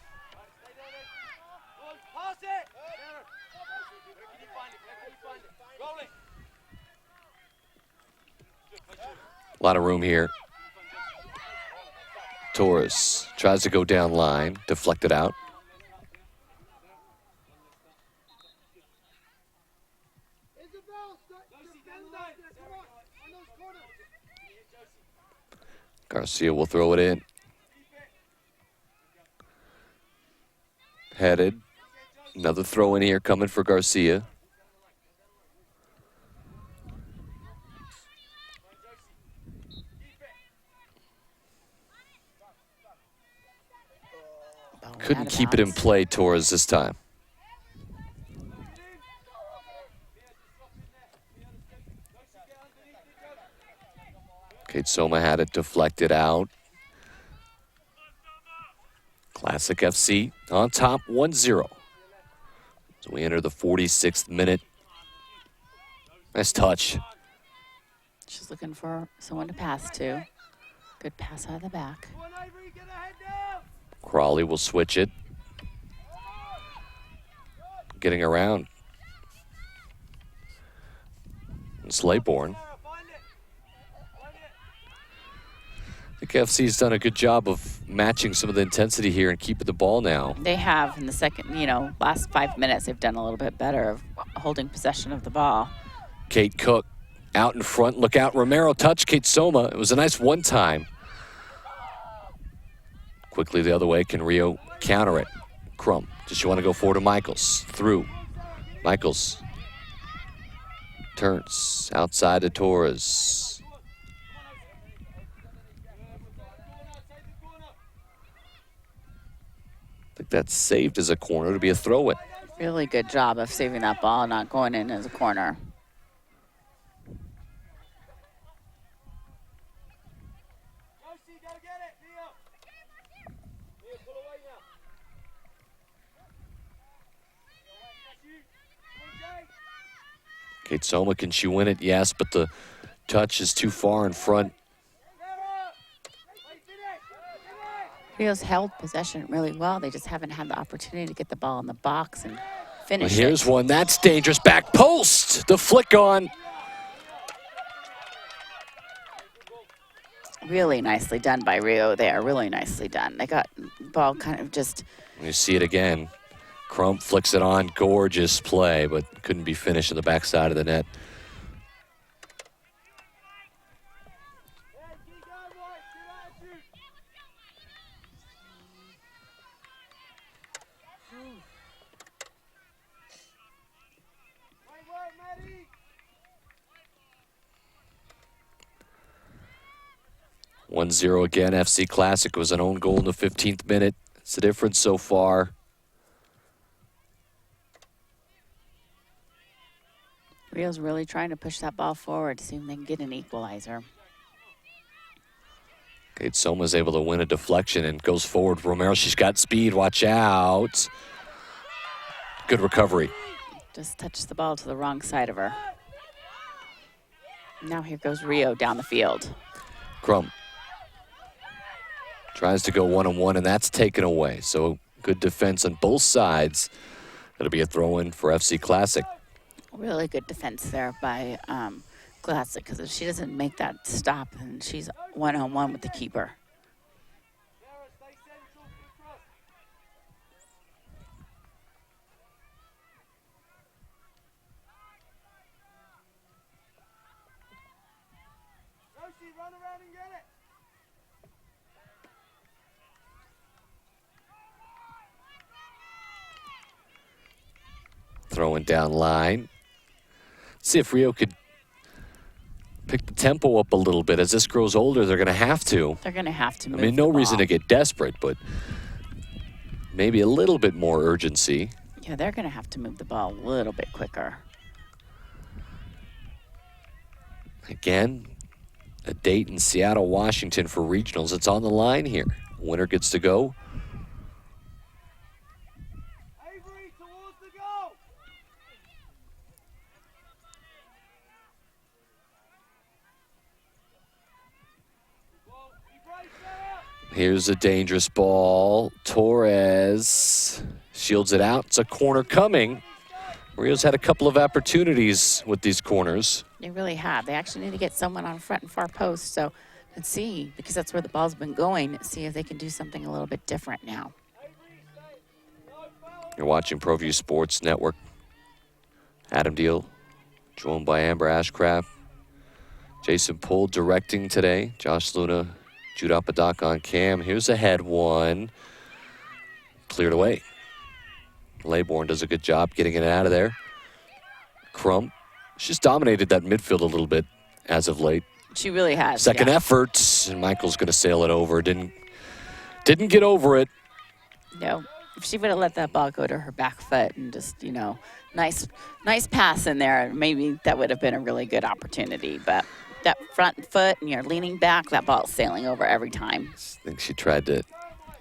A lot of room here. Torres tries to go down line, deflected out. Garcia will throw it in. Headed. Another throw in here coming for Garcia. Couldn't keep it in play, Torres, this time. Kate Soma had it deflected out. Classic FC on top 1-0. So we enter the 46th minute. Nice touch. She's looking for someone to pass to. Good pass out of the back. Crawley will switch it. Getting around. It's Laybourne. I think FC's done a good job of matching some of the intensity here and keeping the ball now. They have in the second, last 5 minutes, they've done a little bit better of holding possession of the ball. Kate Cook out in front. Look out. Romero touched Kate Soma. It was a nice one-time. Quickly the other way. Can Rio counter it? Crump. Does she want to go forward to Michaels? Through. Michaels turns outside to Torres. think that's saved as a corner to be a throw-in. Really good job of saving that ball, not going in as a corner. Josie, go get it, Leo. Leo, pull away now. Kate Soma, can she win it? Yes, but the touch is too far in front. Rio's held possession really well. They just haven't had the opportunity to get the ball in the box and Well, finish here's it. one. That's dangerous. Back post. The flick on. Really nicely done by Rio there. Really nicely done. They got the ball kind of just You see it again. Crump flicks it on. Gorgeous play, but couldn't be finished on the backside of the net. Wait, Maddie. 1-0 again. FC Classic was an own goal in the 15th minute. It's the difference so far. Rio's really trying to push that ball forward to see if they can get an equalizer. Kate Soma's able to win a deflection and goes forward. Romero, she's got speed. Watch out. Good recovery. Just touched the ball to the wrong side of her. Now here goes Rio down the field. Crump tries to go one-on-one, and that's taken away. So good defense on both sides. It'll be a throw-in for FC Classic. Really good defense there by Classic, because if she doesn't make that stop, then she's one-on-one with the keeper. Sarah, stay central to the cross. Josie, run around and get it. Throwing down line. See if Rio could pick the tempo up a little bit. As this grows older, they're going to have to. They're going to have to move I mean, no the reason ball. to get desperate, but maybe a little bit more urgency. Yeah, they're going to have to move the ball a little bit quicker. Again, a date in Seattle, Washington for regionals. It's on the line here. Winner gets to go. Avery, towards the goal. Well, be brave, Sarah. Here's a dangerous ball. Torres shields it out. It's a corner coming. Rio's had a couple of opportunities with these corners. They really have. They actually need to get someone on front and far post. So let's see, because that's where the ball's been going, see if they can do something a little bit different now. You're watching ProView Sports Network. Adam Deal, joined by Amber Ashcraft. Jason Poole directing today. Josh Luna, Jude Apodaca on cam. Here's a head one. Cleared away. Laybourne does a good job getting it out of there. Crump. She's dominated that midfield a little bit as of late. She really has. Second yeah. effort, and Michael's going to sail it over. Didn't get over it. No, if she would have let that ball go to her back foot and just, you know, nice pass in there, maybe that would have been a really good opportunity. But that front foot and you're leaning back, that ball's sailing over every time. I think she tried to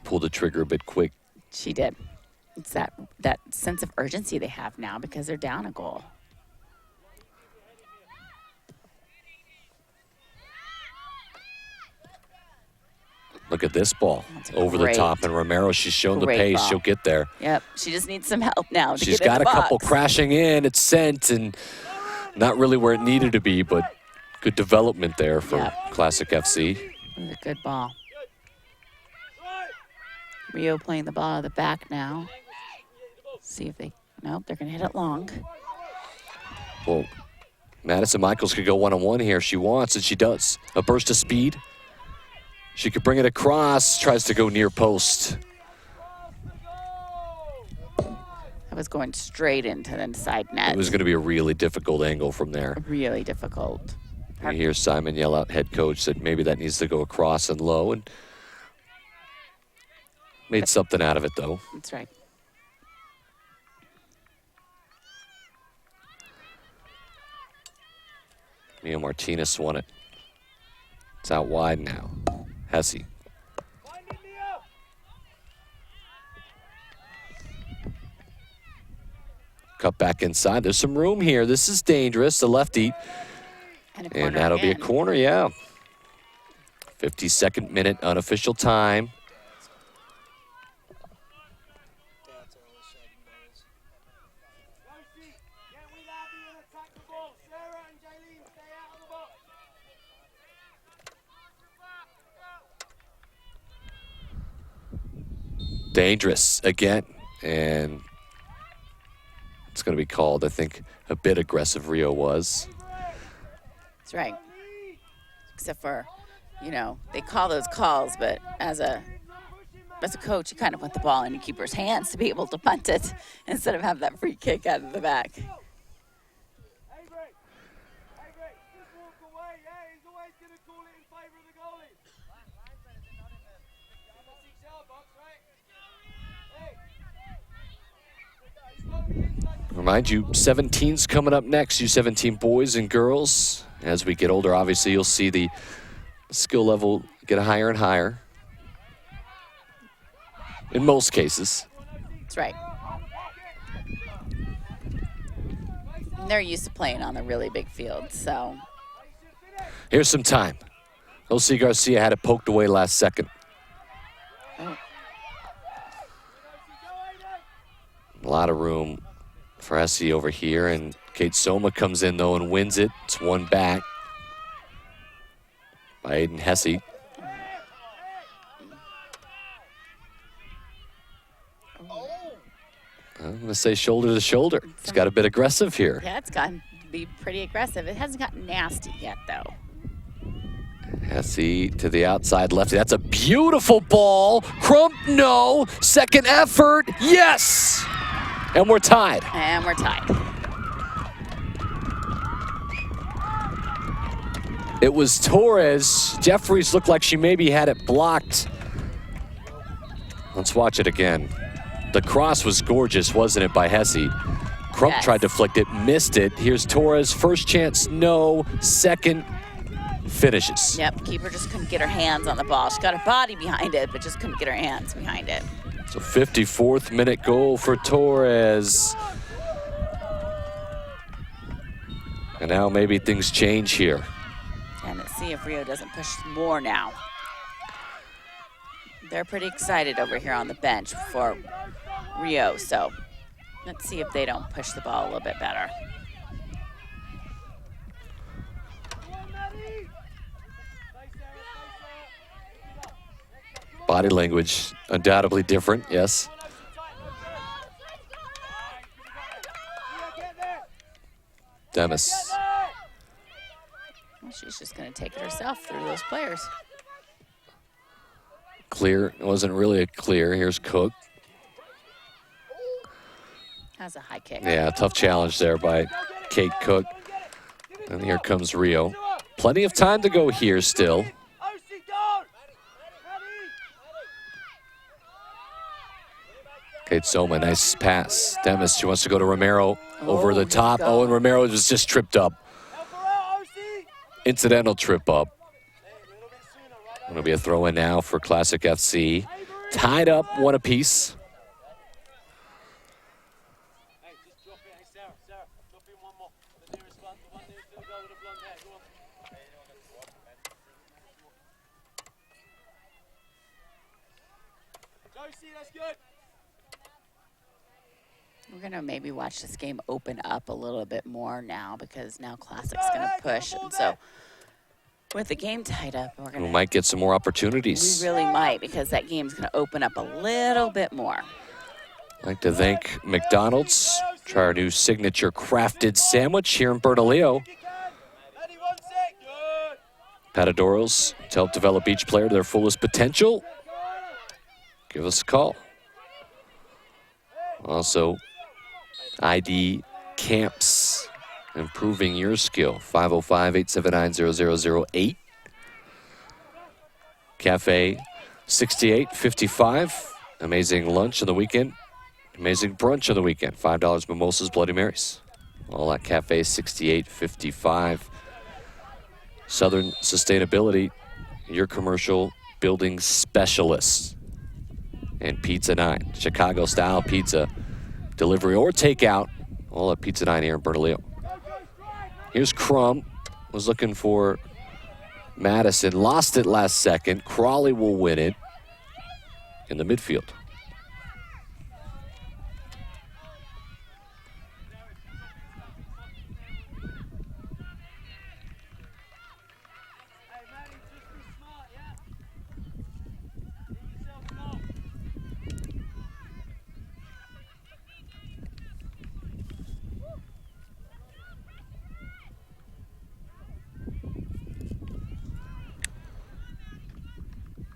pull the trigger a bit quick. She did. It's that sense of urgency they have now because they're down a goal. Look at this ball over great- the top, and Romero, she's shown the great pace. ball. She'll get there. Yep, she just needs some help now to She's get in got the a couple box. crashing in. It's sent, and not really where it needed to be, but good development there for Yep. Classic FC. It was a good ball. Rio playing the ball out of the back now. See if they, nope, they're going to hit it long. Well, Madison Michaels could go one-on-one here if she wants, and she does. A burst of speed. She could bring it across, tries to go near post. That was going straight into the inside net. It was going to be a really difficult angle from there. Really difficult. You hear Simon yell out, head coach, that maybe that needs to go across and low. And Made something out of it, though. That's right. Mia Martinez won it. It's out wide now. Hesse. Cut back inside. There's some room here. This is dangerous. The lefty. And that'll be a corner, yeah. 52nd minute, unofficial time. Dangerous again, and it's going to be called, I think, a bit aggressive. Rio was. That's right. Except for, you know, they call those calls, but as a coach, you kind of want the ball in your keeper's hands to be able to punt it instead of have that free kick out of the back. Remind you, 17's coming up next. U-17 boys and girls. As we get older, obviously, you'll see the skill level get higher and higher. In most cases. That's right. They're used to playing on the really big field, so. Here's some time. Jose Garcia had it poked away last second. Oh. A lot of room for Hesse over here, and Kate Soma comes in though and wins it. It's one back by Aiden Hesse. I'm going to say shoulder to shoulder. It's got a bit aggressive here. Yeah, it's gotten to be pretty aggressive. It hasn't gotten nasty yet, though. Hesse to the outside lefty. That's a beautiful ball. Crump, no. Second effort, yes. And we're tied. And we're tied. It was Torres. Jeffries looked like she maybe had it blocked. Let's watch it again. The cross was gorgeous, wasn't it, by Hesse? Crump tried to flick it, missed it. Here's Torres, first chance, no. Second, finishes. Yep, keeper just couldn't get her hands on the ball. She got her body behind it, but just couldn't get her hands behind it. So 54th minute goal for Torres. And now maybe things change here. And let's see if Rio doesn't push more now. They're pretty excited over here on the bench for Rio, so let's see if they don't push the ball a little bit better. Body language undoubtedly different, yes. Demis. Well, she's just going to take it herself through those players. Clear. It wasn't really a clear. Here's Cook. That's a high kick. Yeah, tough challenge there by Kate Cook. And here comes Rio. Plenty of time to go here still. Kate Soma, nice pass. Demis, she wants to go to Romero over the top. Oh, and Romero was just tripped up. Incidental trip up. Going to be a throw in now for Classic FC. Tied up, one apiece. We're going to maybe watch this game open up a little bit more now because now Classic's going to push. And so with the game tied up, we're going to... We might get some more opportunities. We really might because that game's going to open up a little bit more. I'd like to thank McDonald's. Try our new signature crafted sandwich here in Bernalillo. Patadoros to help develop each player to their fullest potential. Give us a call. Also, ID Camps, improving your skill. 505-879-0008. Cafe 6855 Amazing lunch on the weekend. Amazing brunch on the weekend. $5 mimosas, Bloody Marys. All at Cafe 6855. Southern Sustainability, your commercial building specialists. And Pizza 9, Chicago-style pizza, delivery or takeout. All at Pizza 9 here in Bernalillo. Here's Crump, was looking for Madison, lost it last second. Crawley will win it in the midfield.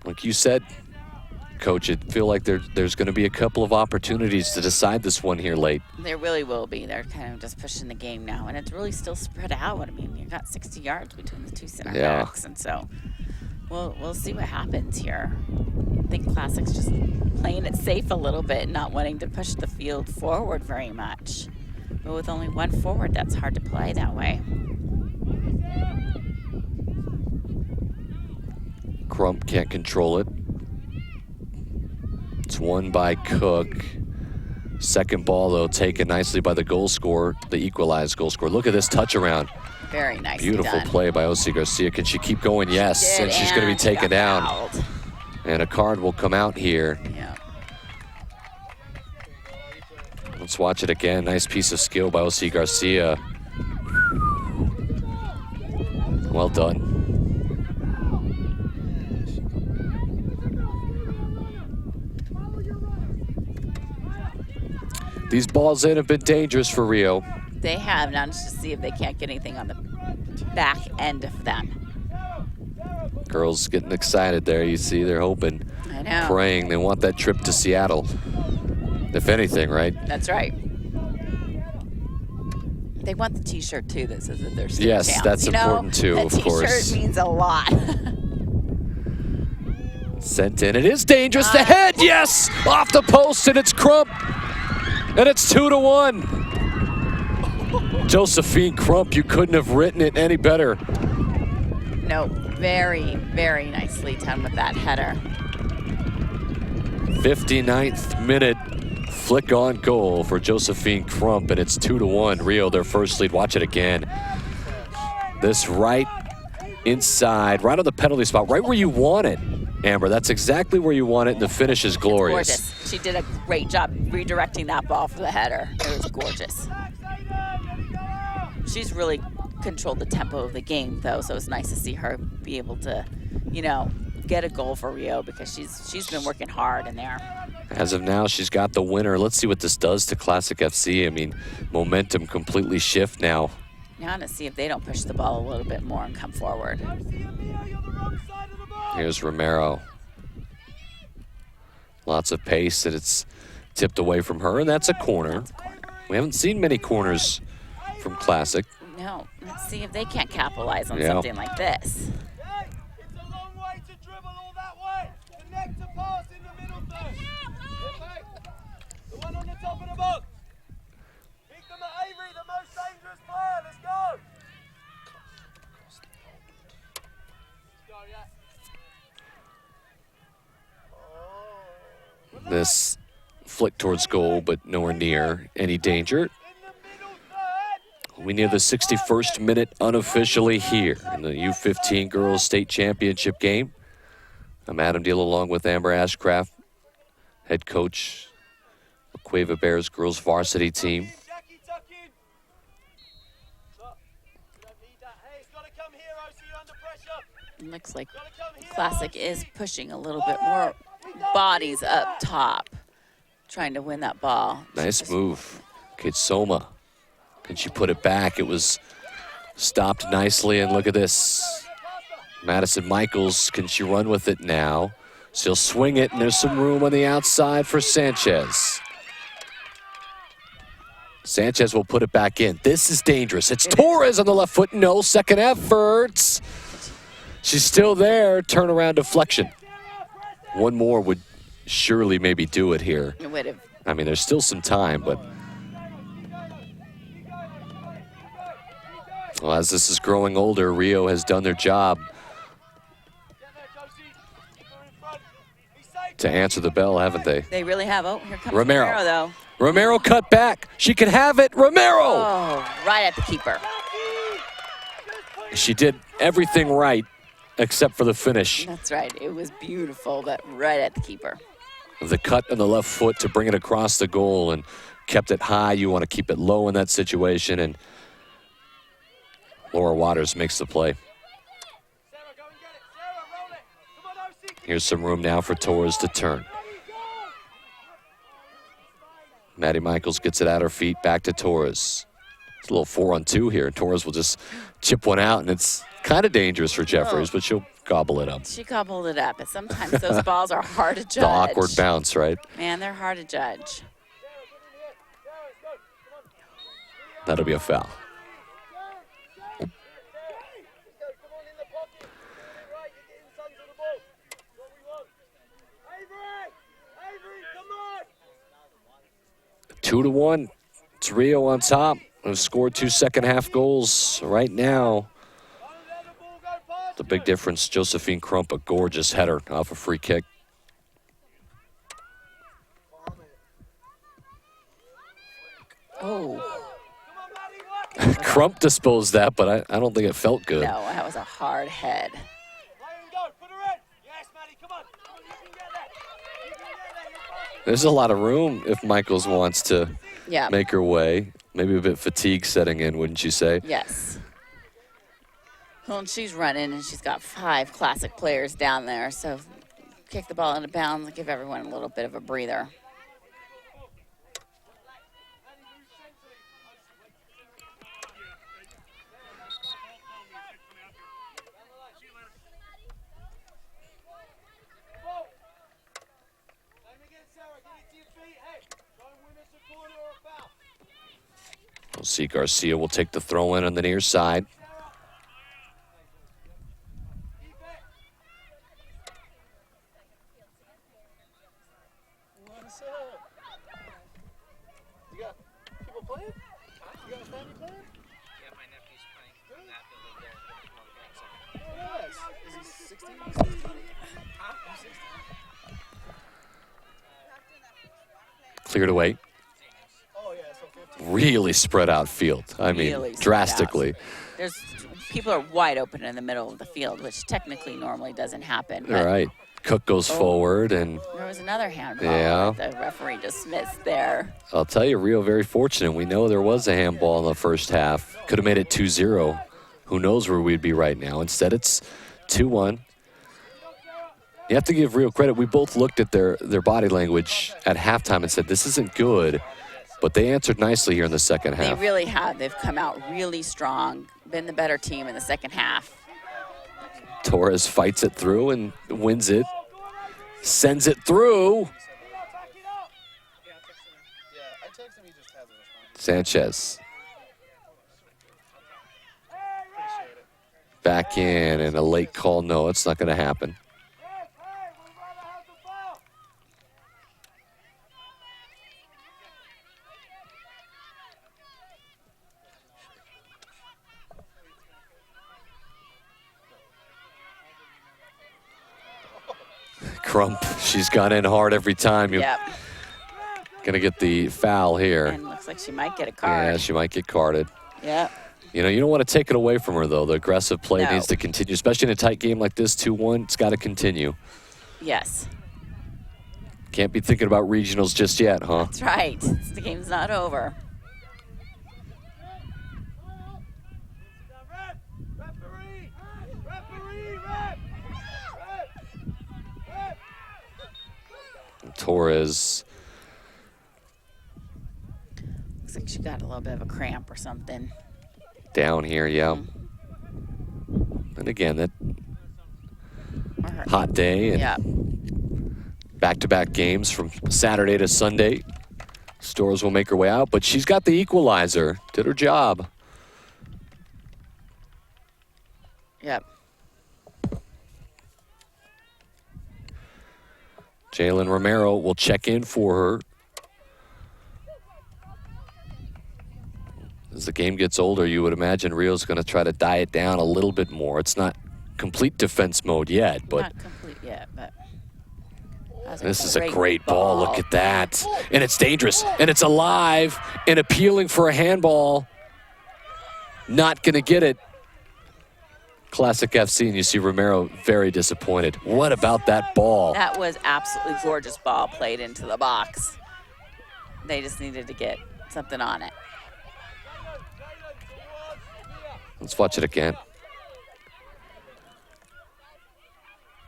Like you said, Coach, it feel like there's going to be a couple of opportunities to decide this one here late. There really will be. They're kind of just pushing the game now, and it's really still spread out. I mean, you've got 60 yards between the two center backs, and so we'll see what happens here. I think Classic's just playing it safe a little bit, not wanting to push the field forward very much. But with only one forward, that's hard to play that way. Crump can't control it. It's won by Cook. Second ball, though, taken nicely by the goal scorer, the equalized goal scorer. Look at this touch around. Very nice. Beautiful play by O.C. Garcia. Can she keep going? Yes, and she's going to be taken down. Fouled. And a card will come out here. Yeah. Let's watch it again. Nice piece of skill by O.C. Garcia. Well done. These balls in have been dangerous for Rio. They have. Now just to see if they can't get anything on the back end of them. Girls getting excited there. You see, they're hoping, I know. praying. They want that trip to Seattle, if anything, right? That's right. They want the T-shirt too that says that they're state Yes, champs. that's you know, important too, that of course. T-shirt means a lot. Sent in. It is dangerous. The head, yes! Off the post, and it's Crump. And it's 2-1. Josephine Crump, you couldn't have written it any better. No, very, very nicely done with that header. 59th minute, flick on goal for Josephine Crump, and it's 2-1. Rio, their first lead. Watch it again. This right inside, right on the penalty spot, right where you want it. Amber, that's exactly where you want it, and the finish is glorious. Gorgeous. She did a great job redirecting that ball for the header. It was gorgeous. She's really controlled the tempo of the game, though, so it's nice to see her be able to, you know, get a goal for Rio because she's been working hard in there. As of now, she's got the winner. Let's see what this does to Classic FC. I mean, momentum completely shift now. Now to see if they don't push the ball a little bit more and come forward. Here's Romero. Lots of pace, and it's tipped away from her, and that's a corner. We haven't seen many corners from Classic. No, let's see if they can't capitalize on something like this. It's a long way to dribble all that way. Connect to pass in the middle third. The one on the top of the box. Pick them at Avery, the most dangerous player. Let's go. This flick towards goal, but nowhere near any danger. We near the 61st minute unofficially here in the U-15 Girls State Championship game. I'm Adam Deal along with Amber Ashcraft, head coach of Cueva Bears girls varsity team. It looks like Classic is pushing a little bit more bodies up top, trying to win that ball. Nice move. Kitsoma. Can she put it back? It was stopped nicely, and look at this. Madison Michaels, can she run with it now? She'll swing it, and there's some room on the outside for Sanchez. Sanchez will put it back in. This is dangerous. It's Torres on the left foot. No, second efforts. She's still there. Turnaround deflection. One more would surely maybe do it here. It would have. I mean, there's still some time, but well, as this is growing older, Rio has done their job to answer the bell, haven't they? They really have. Oh, here comes Romero. Romero, though. Romero cut back. She can have it. Romero! Oh, right at the keeper. She did everything right except for the finish. That's right. It was beautiful, but right at the keeper. The cut on the left foot to bring it across the goal and kept it high. You want to keep it low in that situation, and Laura Waters makes the play. Here's some room now for Torres to turn. Maddie Michaels gets it at her feet, back to Torres. It's a little 4-on-2 here. Torres will just chip one out, and it's kind of dangerous for Jeffries, but she'll gobble it up. She gobbled it up. But sometimes those balls are hard to judge. The awkward bounce, right? Man, they're hard to judge. That'll be a foul. Two to one. It's Rio on top. They've scored 2 second-half goals right now. The big difference, Josephine Crump, a gorgeous header off a free kick. Oh. Crump disposed that, but I don't think it felt good. No, that was a hard head. There's a lot of room if Michaels wants to make her way. Maybe a bit fatigue setting in, wouldn't you say? Yes. Well, and she's running, and she's got 5 classic players down there, so kick the ball into bounds and give everyone a little bit of a breather. We'll see Garcia will take the throw in on the near side. You got people playing? You got a family playing? Yeah, my nephew's playing in that building there. Oh, nice. Is he 16? 16? Huh? He's 16. Cleared away. Oh, yeah, so 15. Really spread out field. I mean, Really spread drastically. There's people are wide open in the middle of the field, which technically normally doesn't happen. All right. Cook goes forward, and There was another handball Yeah. that the referee dismissed there. I'll tell you, Rio very fortunate. We know there was a handball in the first half. Could have made it 2-0. Who knows where we'd be right now. Instead, it's 2-1. You have to give Rio credit. We both looked at their body language at halftime and said, this isn't good. But they answered nicely here in the second They half. really have. They've come out really strong, been the better team in the second half. Torres fights it through and wins it. Sends it through. Sanchez. Back in, and a late call. No, it's not going to happen. Crump, she's gone in hard every time. You're Yep. going to get the foul here. And looks like she might get a card. Yeah, she might get carded. Yep. You know, you don't want to take it away from her, though. The aggressive play No. needs to continue, especially in a tight game like this, 2-1. It's got to continue. Yes. Can't be thinking about regionals just yet, huh? That's right. The game's not over. Torres. Looks like she got a little bit of a cramp or something. Down here, yeah. And again, that hot day and Yeah. back-to-back games from Saturday to Sunday. Stores will make her way out, but she's got the equalizer. Did her job. Yep. Jalen Romero will check in for her. As the game gets older, you would imagine Rio's going to try to diet down a little bit more. It's not complete defense mode yet, but Not complete yet, but this is a great ball. Look at that. And it's dangerous, and it's alive, and appealing for a handball. Not going to get it. Classic FC, and you see Romero very disappointed. What about that ball? That was absolutely gorgeous ball played into the box. They just needed to get something on it. Let's watch it again.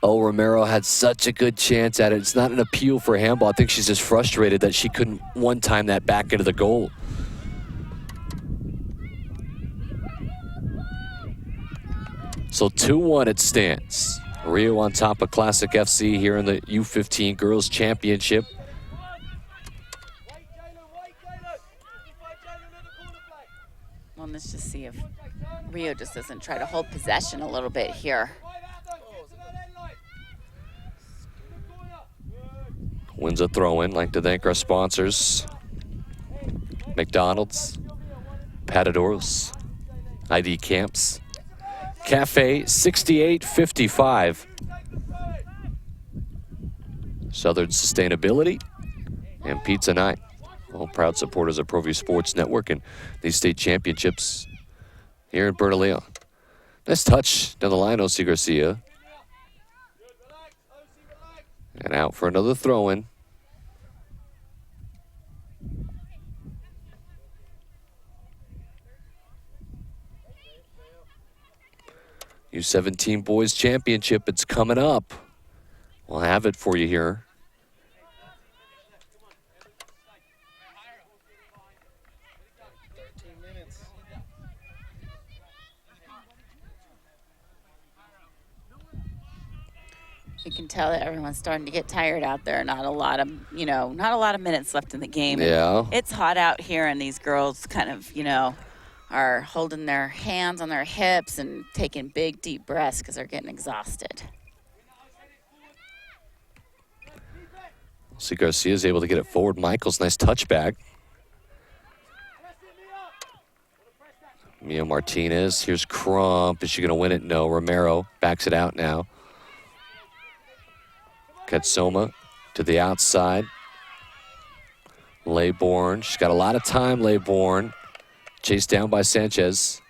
Oh, Romero had such a good chance at it. It's not an appeal for a handball. I think she's just frustrated that she couldn't one-time that back into the goal. So 2-1 it stands. Rio on top of Classic FC here in the U-15 Girls Championship. Well, let's just see if Rio just doesn't try to hold possession a little bit here. Wins a throw-in. Like to thank our sponsors. McDonald's, Patadoros, ID Camps, Cafe 6855, Southern Sustainability, and Pizza Night. All proud supporters of ProView Sports Network and these state championships here in Bernalillo. Nice touch down the line, O.C. Garcia. And out for another throw-in. U-17 Boys Championship, it's coming up. We'll have it for you here. You can tell that everyone's starting to get tired out there. Not a lot of minutes left in the game. Yeah. It's hot out here, and these girls kind of, are holding their hands on their hips and taking big, deep breaths because they're getting exhausted. See, Garcia's able to get it forward. Michaels, nice touchback. Mia Martinez, here's Crump. Is she going to win it? No. Romero backs it out now. Katsoma to the outside. Laybourne, she's got a lot of time, Laybourne. Chased down by Sanchez.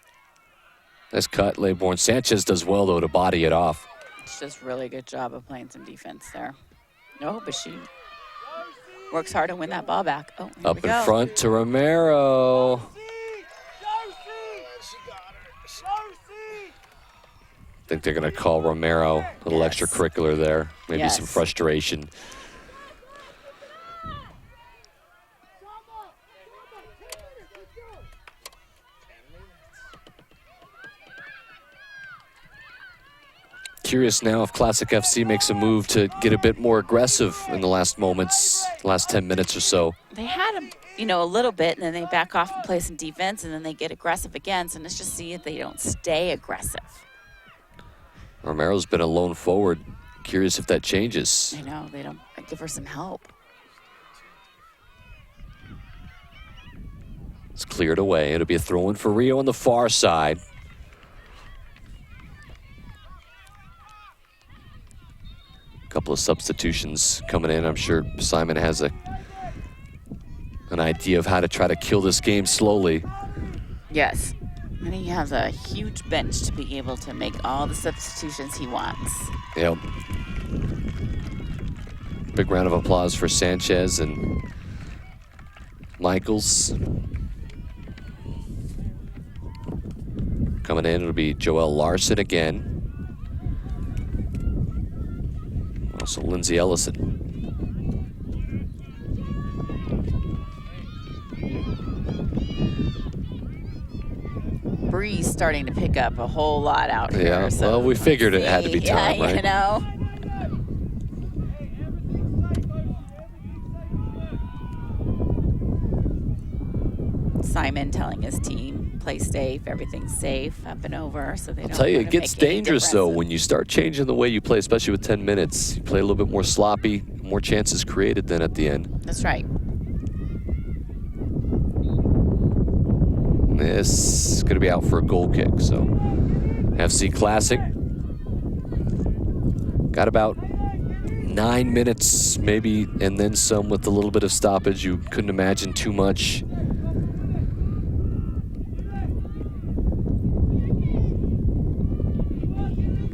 Nice cut, Laybourne. Sanchez does well, though, to body it off. It's just really good job of playing some defense there. No, but she works hard to win that ball back. Oh, here Up we in go. front to Romero. I think they're going to call Romero a little Yes. extracurricular there. Maybe Yes. some frustration. Curious now if Classic FC makes a move to get a bit more aggressive in the last moments, last 10 minutes or so. They had them, a little bit, and then they back off and play some defense, and then they get aggressive again. So let's just see if they don't stay aggressive. Romero's been a lone forward. Curious if that changes. I know, they don't give her some help. It's cleared away. It'll be a throw-in for Rio on the far side. A couple of substitutions coming in. I'm sure Simon has an idea of how to try to kill this game slowly. Yes. And he has a huge bench to be able to make all the substitutions he wants. Yep. Big round of applause for Sanchez and Michaels. Coming in, it'll be Joelle Larson again. Also Lindsay Ellison. Breeze starting to pick up a whole lot out here. Yeah, So well, we figured it had to be time, yeah, right? Simon telling his team, play safe, everything's safe, up and over, so they I'll don't tell you, wanna it gets make any dangerous, though, difference. when you start changing the way you play, especially with 10 minutes. You play a little bit more sloppy, more chances created than at the end. That's right. This is going to be out for a goal kick. So FC Classic got about 9 minutes maybe, and then some with a little bit of stoppage. You couldn't imagine too much.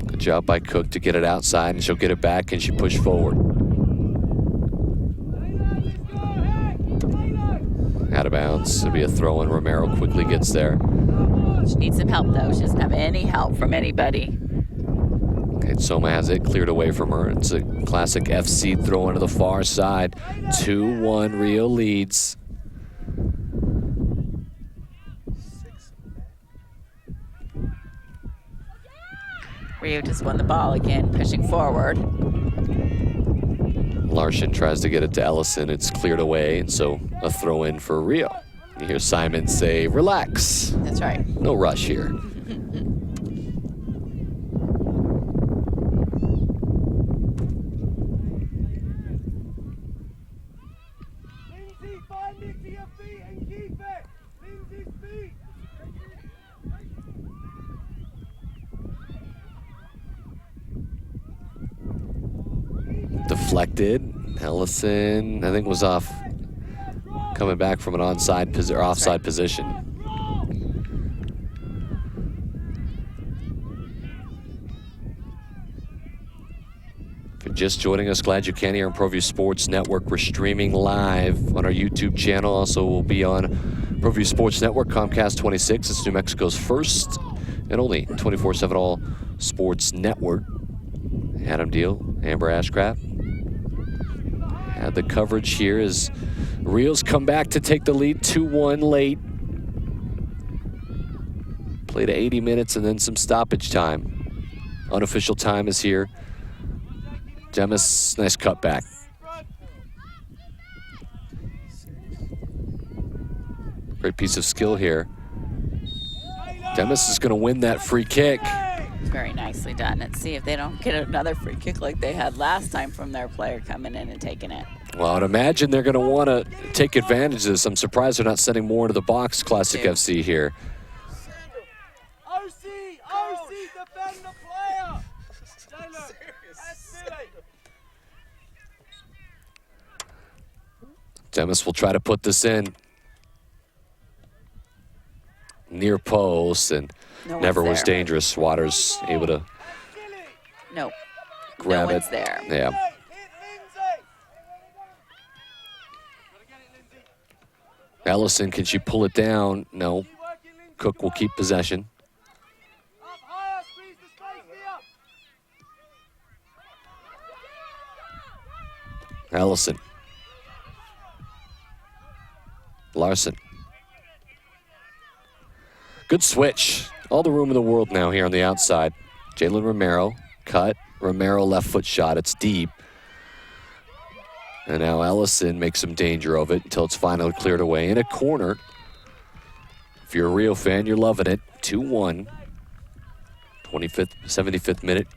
Good job by Cook to get it outside, and she'll get it back, and she pushed forward. Out of bounds. It'll be a throw in. Romero quickly gets there. She needs some help, though. She doesn't have any help from anybody. Okay, Soma has it cleared away from her. It's a classic FC throw into the far side. 2-1, Rio leads. Rio just won the ball again, pushing forward. Larson tries to get it to Ellison. It's cleared away, and so a throw in for Rio. You hear Simon say, relax. That's right. No rush here. Lindsay, find it to your feet and keep it. Lindsay's feet. Deflected. Ellison, I think, was off, coming back from an onside or offside position. If you're just joining us, glad you can here on ProView Sports Network. We're streaming live on our YouTube channel. Also, we'll be on ProView Sports Network, Comcast 26. It's New Mexico's first and only 24/7 all sports network. Adam Deal, Amber Ashcraft. Had the coverage here as Reels come back to take the lead 2-1 late. Played 80 minutes and then some stoppage time. Unofficial time is here. Demis, nice cutback. Great piece of skill here. Demis is going to win that free kick. Very nicely done. Let's see if they don't get another free kick like they had last time from their player coming in and taking it. Well, I'd imagine they're going to want to take advantage of this. I'm surprised they're not sending more into the box, Classic FC here. OC, defend the player. Taylor, that's silly. Demis will try to put this in. Near post, and No never one's was there. dangerous. Waters able to Nope. grab no it. one's there. Yeah. Hit Lindsay. Ellison, can she pull it down? No. Cook will keep possession. Up higher, squeeze the space here. Ellison. Larson. Good switch. All the room in the world now here on the outside. Jalen Romero, cut. Romero left foot shot. It's deep. And now Ellison makes some danger of it until it's finally cleared away in a corner. If you're a Rio fan, you're loving it. 2-1. 75th minute.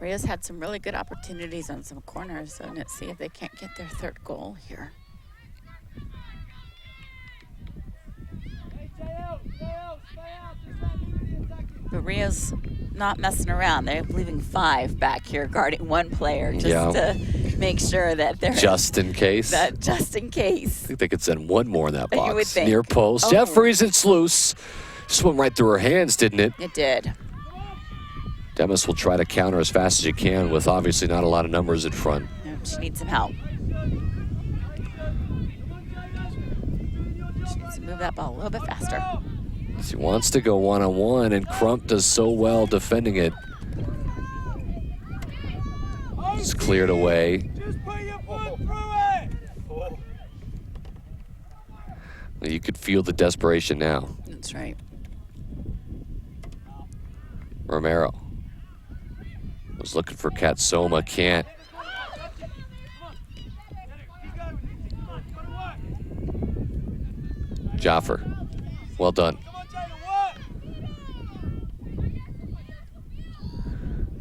Rio's had some really good opportunities on some corners, so let's see if they can't get their third goal here. But Rio's not messing around. They're leaving 5 back here guarding one player just to make sure that they're Just in case. just in case. I think they could send one more in that You box. would think. Near post. Oh. Jeffries, it's loose. Swim right through her hands, didn't it? It did. Demis will try to counter as fast as he can with obviously not a lot of numbers in front. Yeah, she needs some help. She needs to move that ball a little bit faster. She wants to go one-on-one, and Crump does so well defending it. It's cleared away. Just put your foot through it. You could feel the desperation now. That's right. Romero was looking for Katsoma, can't. Joffer, well done. Come on, Taylor, work.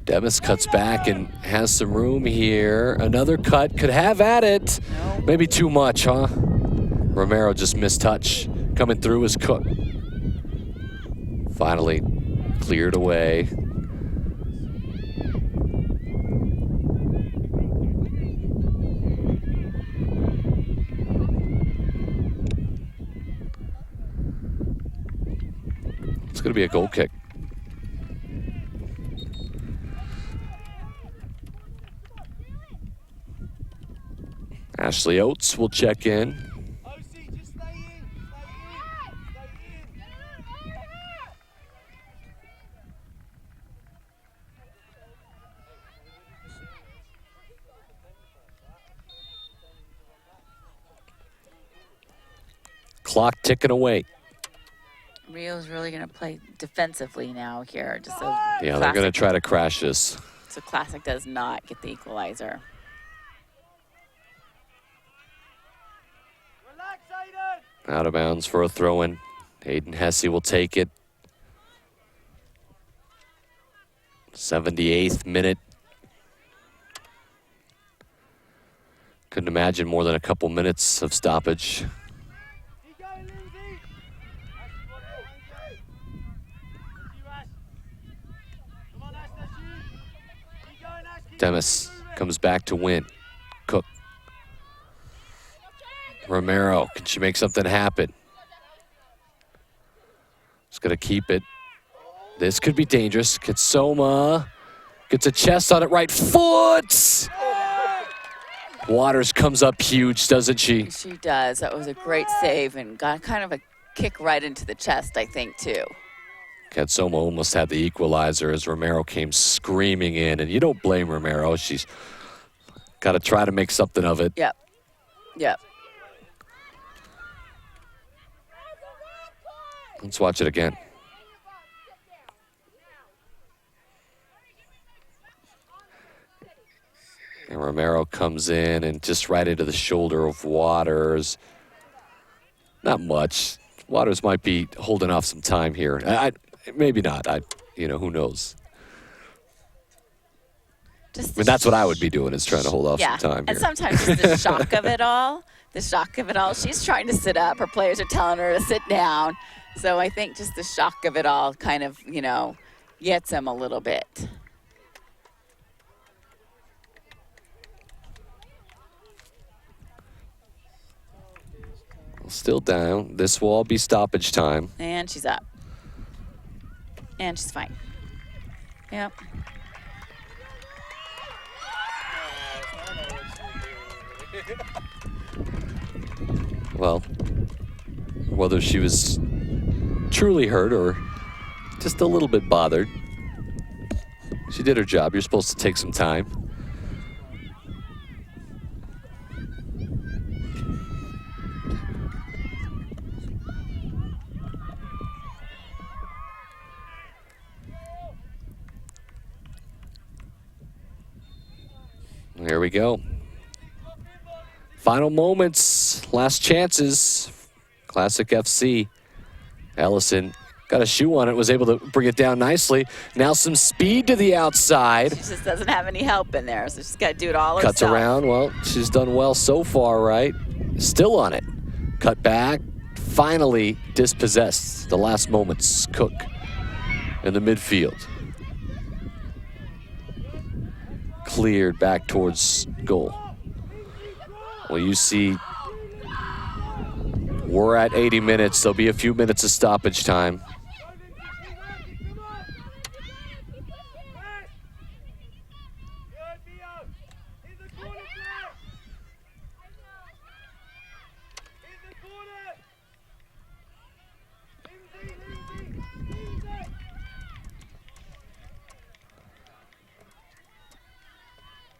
Demis cuts back and has some room here. Another cut, could have at it. Maybe too much, huh? Romero just missed touch. Coming through is Cook. Finally cleared away. It's going to be a goal kick. Ashley Oates will check in. Clock ticking away. Rio's really going to play defensively now here. Just so Yeah, they're going to try to crash this. So Classic does not get the equalizer. Out of bounds for a throw-in. Aiden Hesse will take it. 78th minute. Couldn't imagine more than a couple minutes of stoppage. Demis comes back to win. Cook. Romero, can she make something happen? Just gonna keep it. This could be dangerous. Katsoma gets a chest on it, right foot! Waters comes up huge, doesn't she? She does. That was a great save and got kind of a kick right into the chest, I think, too. Katsoma almost had the equalizer as Romero came screaming in, and you don't blame Romero. She's got to try to make something of it. Yep. Yep. Let's watch it again. And Romero comes in and just right into the shoulder of Waters. Not much. Waters might be holding off some time here. Maybe not. Who knows? That's what I would be doing, is trying to hold off some time here. And sometimes just the shock of it all. She's trying to sit up. Her players are telling her to sit down. So I think just the shock of it all kind of, gets him a little bit. Still down. This will all be stoppage time. And she's up. And she's fine. Yep. Well, whether she was truly hurt or just a little bit bothered, she did her job. You're supposed to take some time. Here we go. Final moments, last chances. Classic FC. Ellison got a shoe on it, was able to bring it down nicely. Now some speed to the outside. She just doesn't have any help in there, so she's got to do it all Cuts herself. around. Well, she's done well so far, right? Still on it. Cut back. Finally dispossessed. The last moments. Cook in the midfield. Cleared back towards goal. Well, you see, we're at 80 minutes. There'll be a few minutes of stoppage time.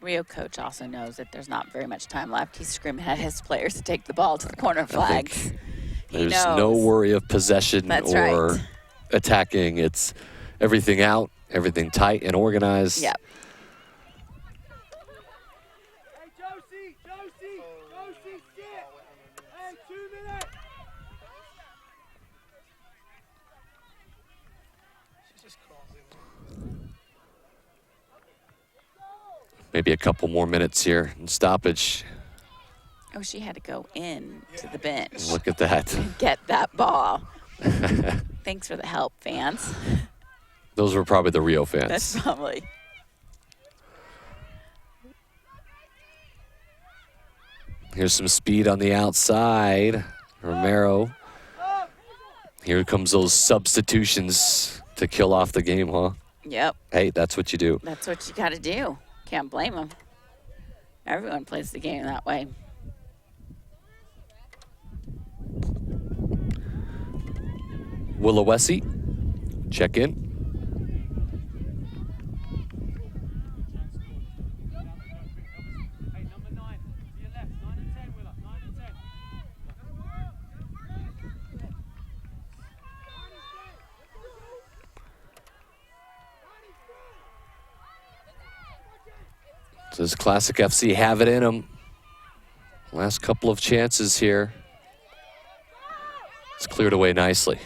Rio coach also knows that there's not very much time left. He's screaming at his players to take the ball to the corner flags. There's no worry of possession or attacking. It's everything out, everything tight and organized. Yep. Hey, Josie, sit. Hey, 2 minutes. She's just causing. Maybe a couple more minutes here in stoppage. Oh, she had to go in to the bench. Look at that. And get that ball. Thanks for the help, fans. Those were probably the Rio fans. That's probably. Here's some speed on the outside. Romero. Here comes those substitutions to kill off the game, huh? Yep. Hey, that's what you do. That's what you got to do. Can't blame them. Everyone plays the game that way. Willowessie, check in. Does Classic FC have it in them? Last couple of chances here. It's cleared away nicely.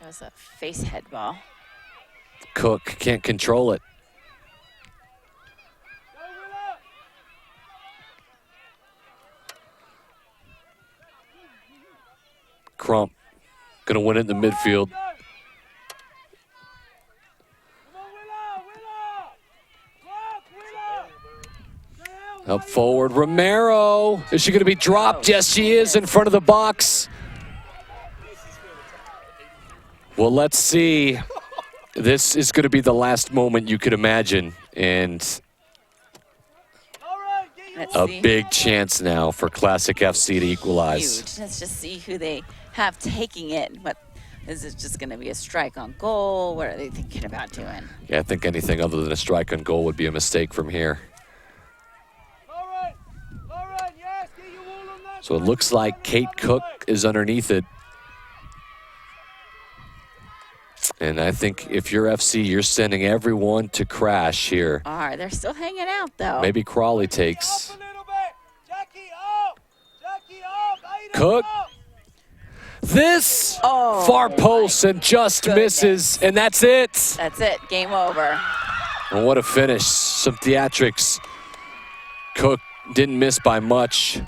That was a face head ball. Cook can't control it. Crump gonna win it in the midfield. Up forward, Romero. Is she going to be dropped? Yes, she is in front of the box. Well, let's see. This is going to be the last moment you could imagine. And a big chance now for Classic FC to equalize. Huge. Let's just see who they have taking it. What is it just going to be a strike on goal? What are they thinking about doing? Yeah, I think anything other than a strike on goal would be a mistake from here. So it looks like Kate Cook is underneath it. And I think if you're FC, you're sending everyone to crash here. They're still hanging out, though. Maybe Crawley takes. Cook. This far post and just misses, and that's it. That's it. Game over. And what a finish. Some theatrics. Cook didn't miss by much.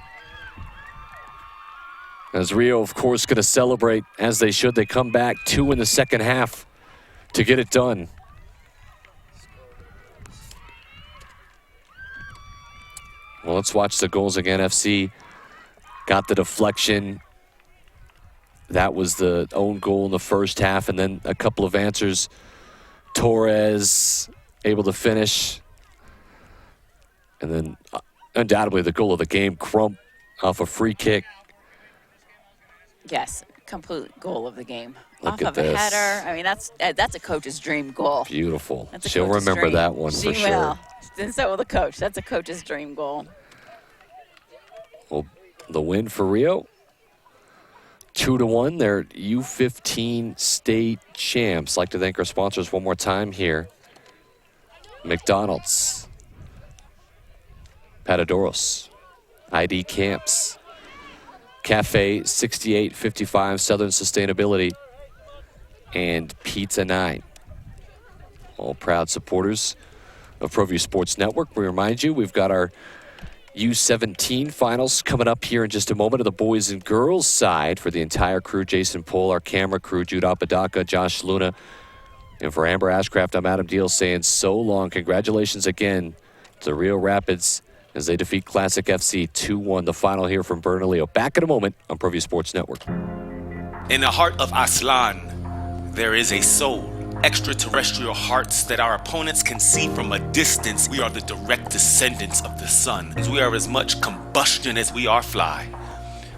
As Rio, of course, going to celebrate, as they should. They come back 2 in the second half to get it done. Well, let's watch the goals again. FC got the deflection. That was the own goal in the first half, and then a couple of answers. Torres able to finish. And then undoubtedly the goal of the game, Crump off a free kick. Yes, complete goal of the game. Look Off at of a this. header. I mean, that's a coach's dream goal. Beautiful. That's a She'll coach's remember dream. that one She for sure. will. And so will the coach. That's a coach's dream goal. Well, the win for Rio. 2-1. They're U-15 state champs. Like to thank our sponsors one more time here. McDonald's, Patadoros, ID Camps, Cafe 6855 Southern Sustainability, and Pizza 9. All proud supporters of ProView Sports Network. We remind you, we've got our U-17 finals coming up here in just a moment of the boys and girls side for the entire crew. Jason Pohl, our camera crew, Jude Apodaca, Josh Luna. And for Amber Ashcraft, I'm Adam Deal saying so long. Congratulations again to Rio Rapids as they defeat Classic FC 2-1. The final here from Bernalillo. Back in a moment on ProView Sports Network. In the heart of Aslan, there is a soul. Extraterrestrial hearts that our opponents can see from a distance. We are the direct descendants of the sun. We are as much combustion as we are fly.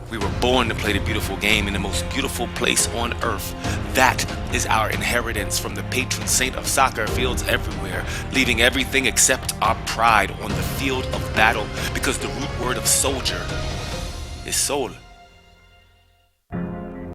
We were born to play the beautiful game in the most beautiful place on earth. That is our inheritance from the patron saint of soccer fields everywhere, leaving everything except our pride on the field of battle, because the root word of soldier is soul.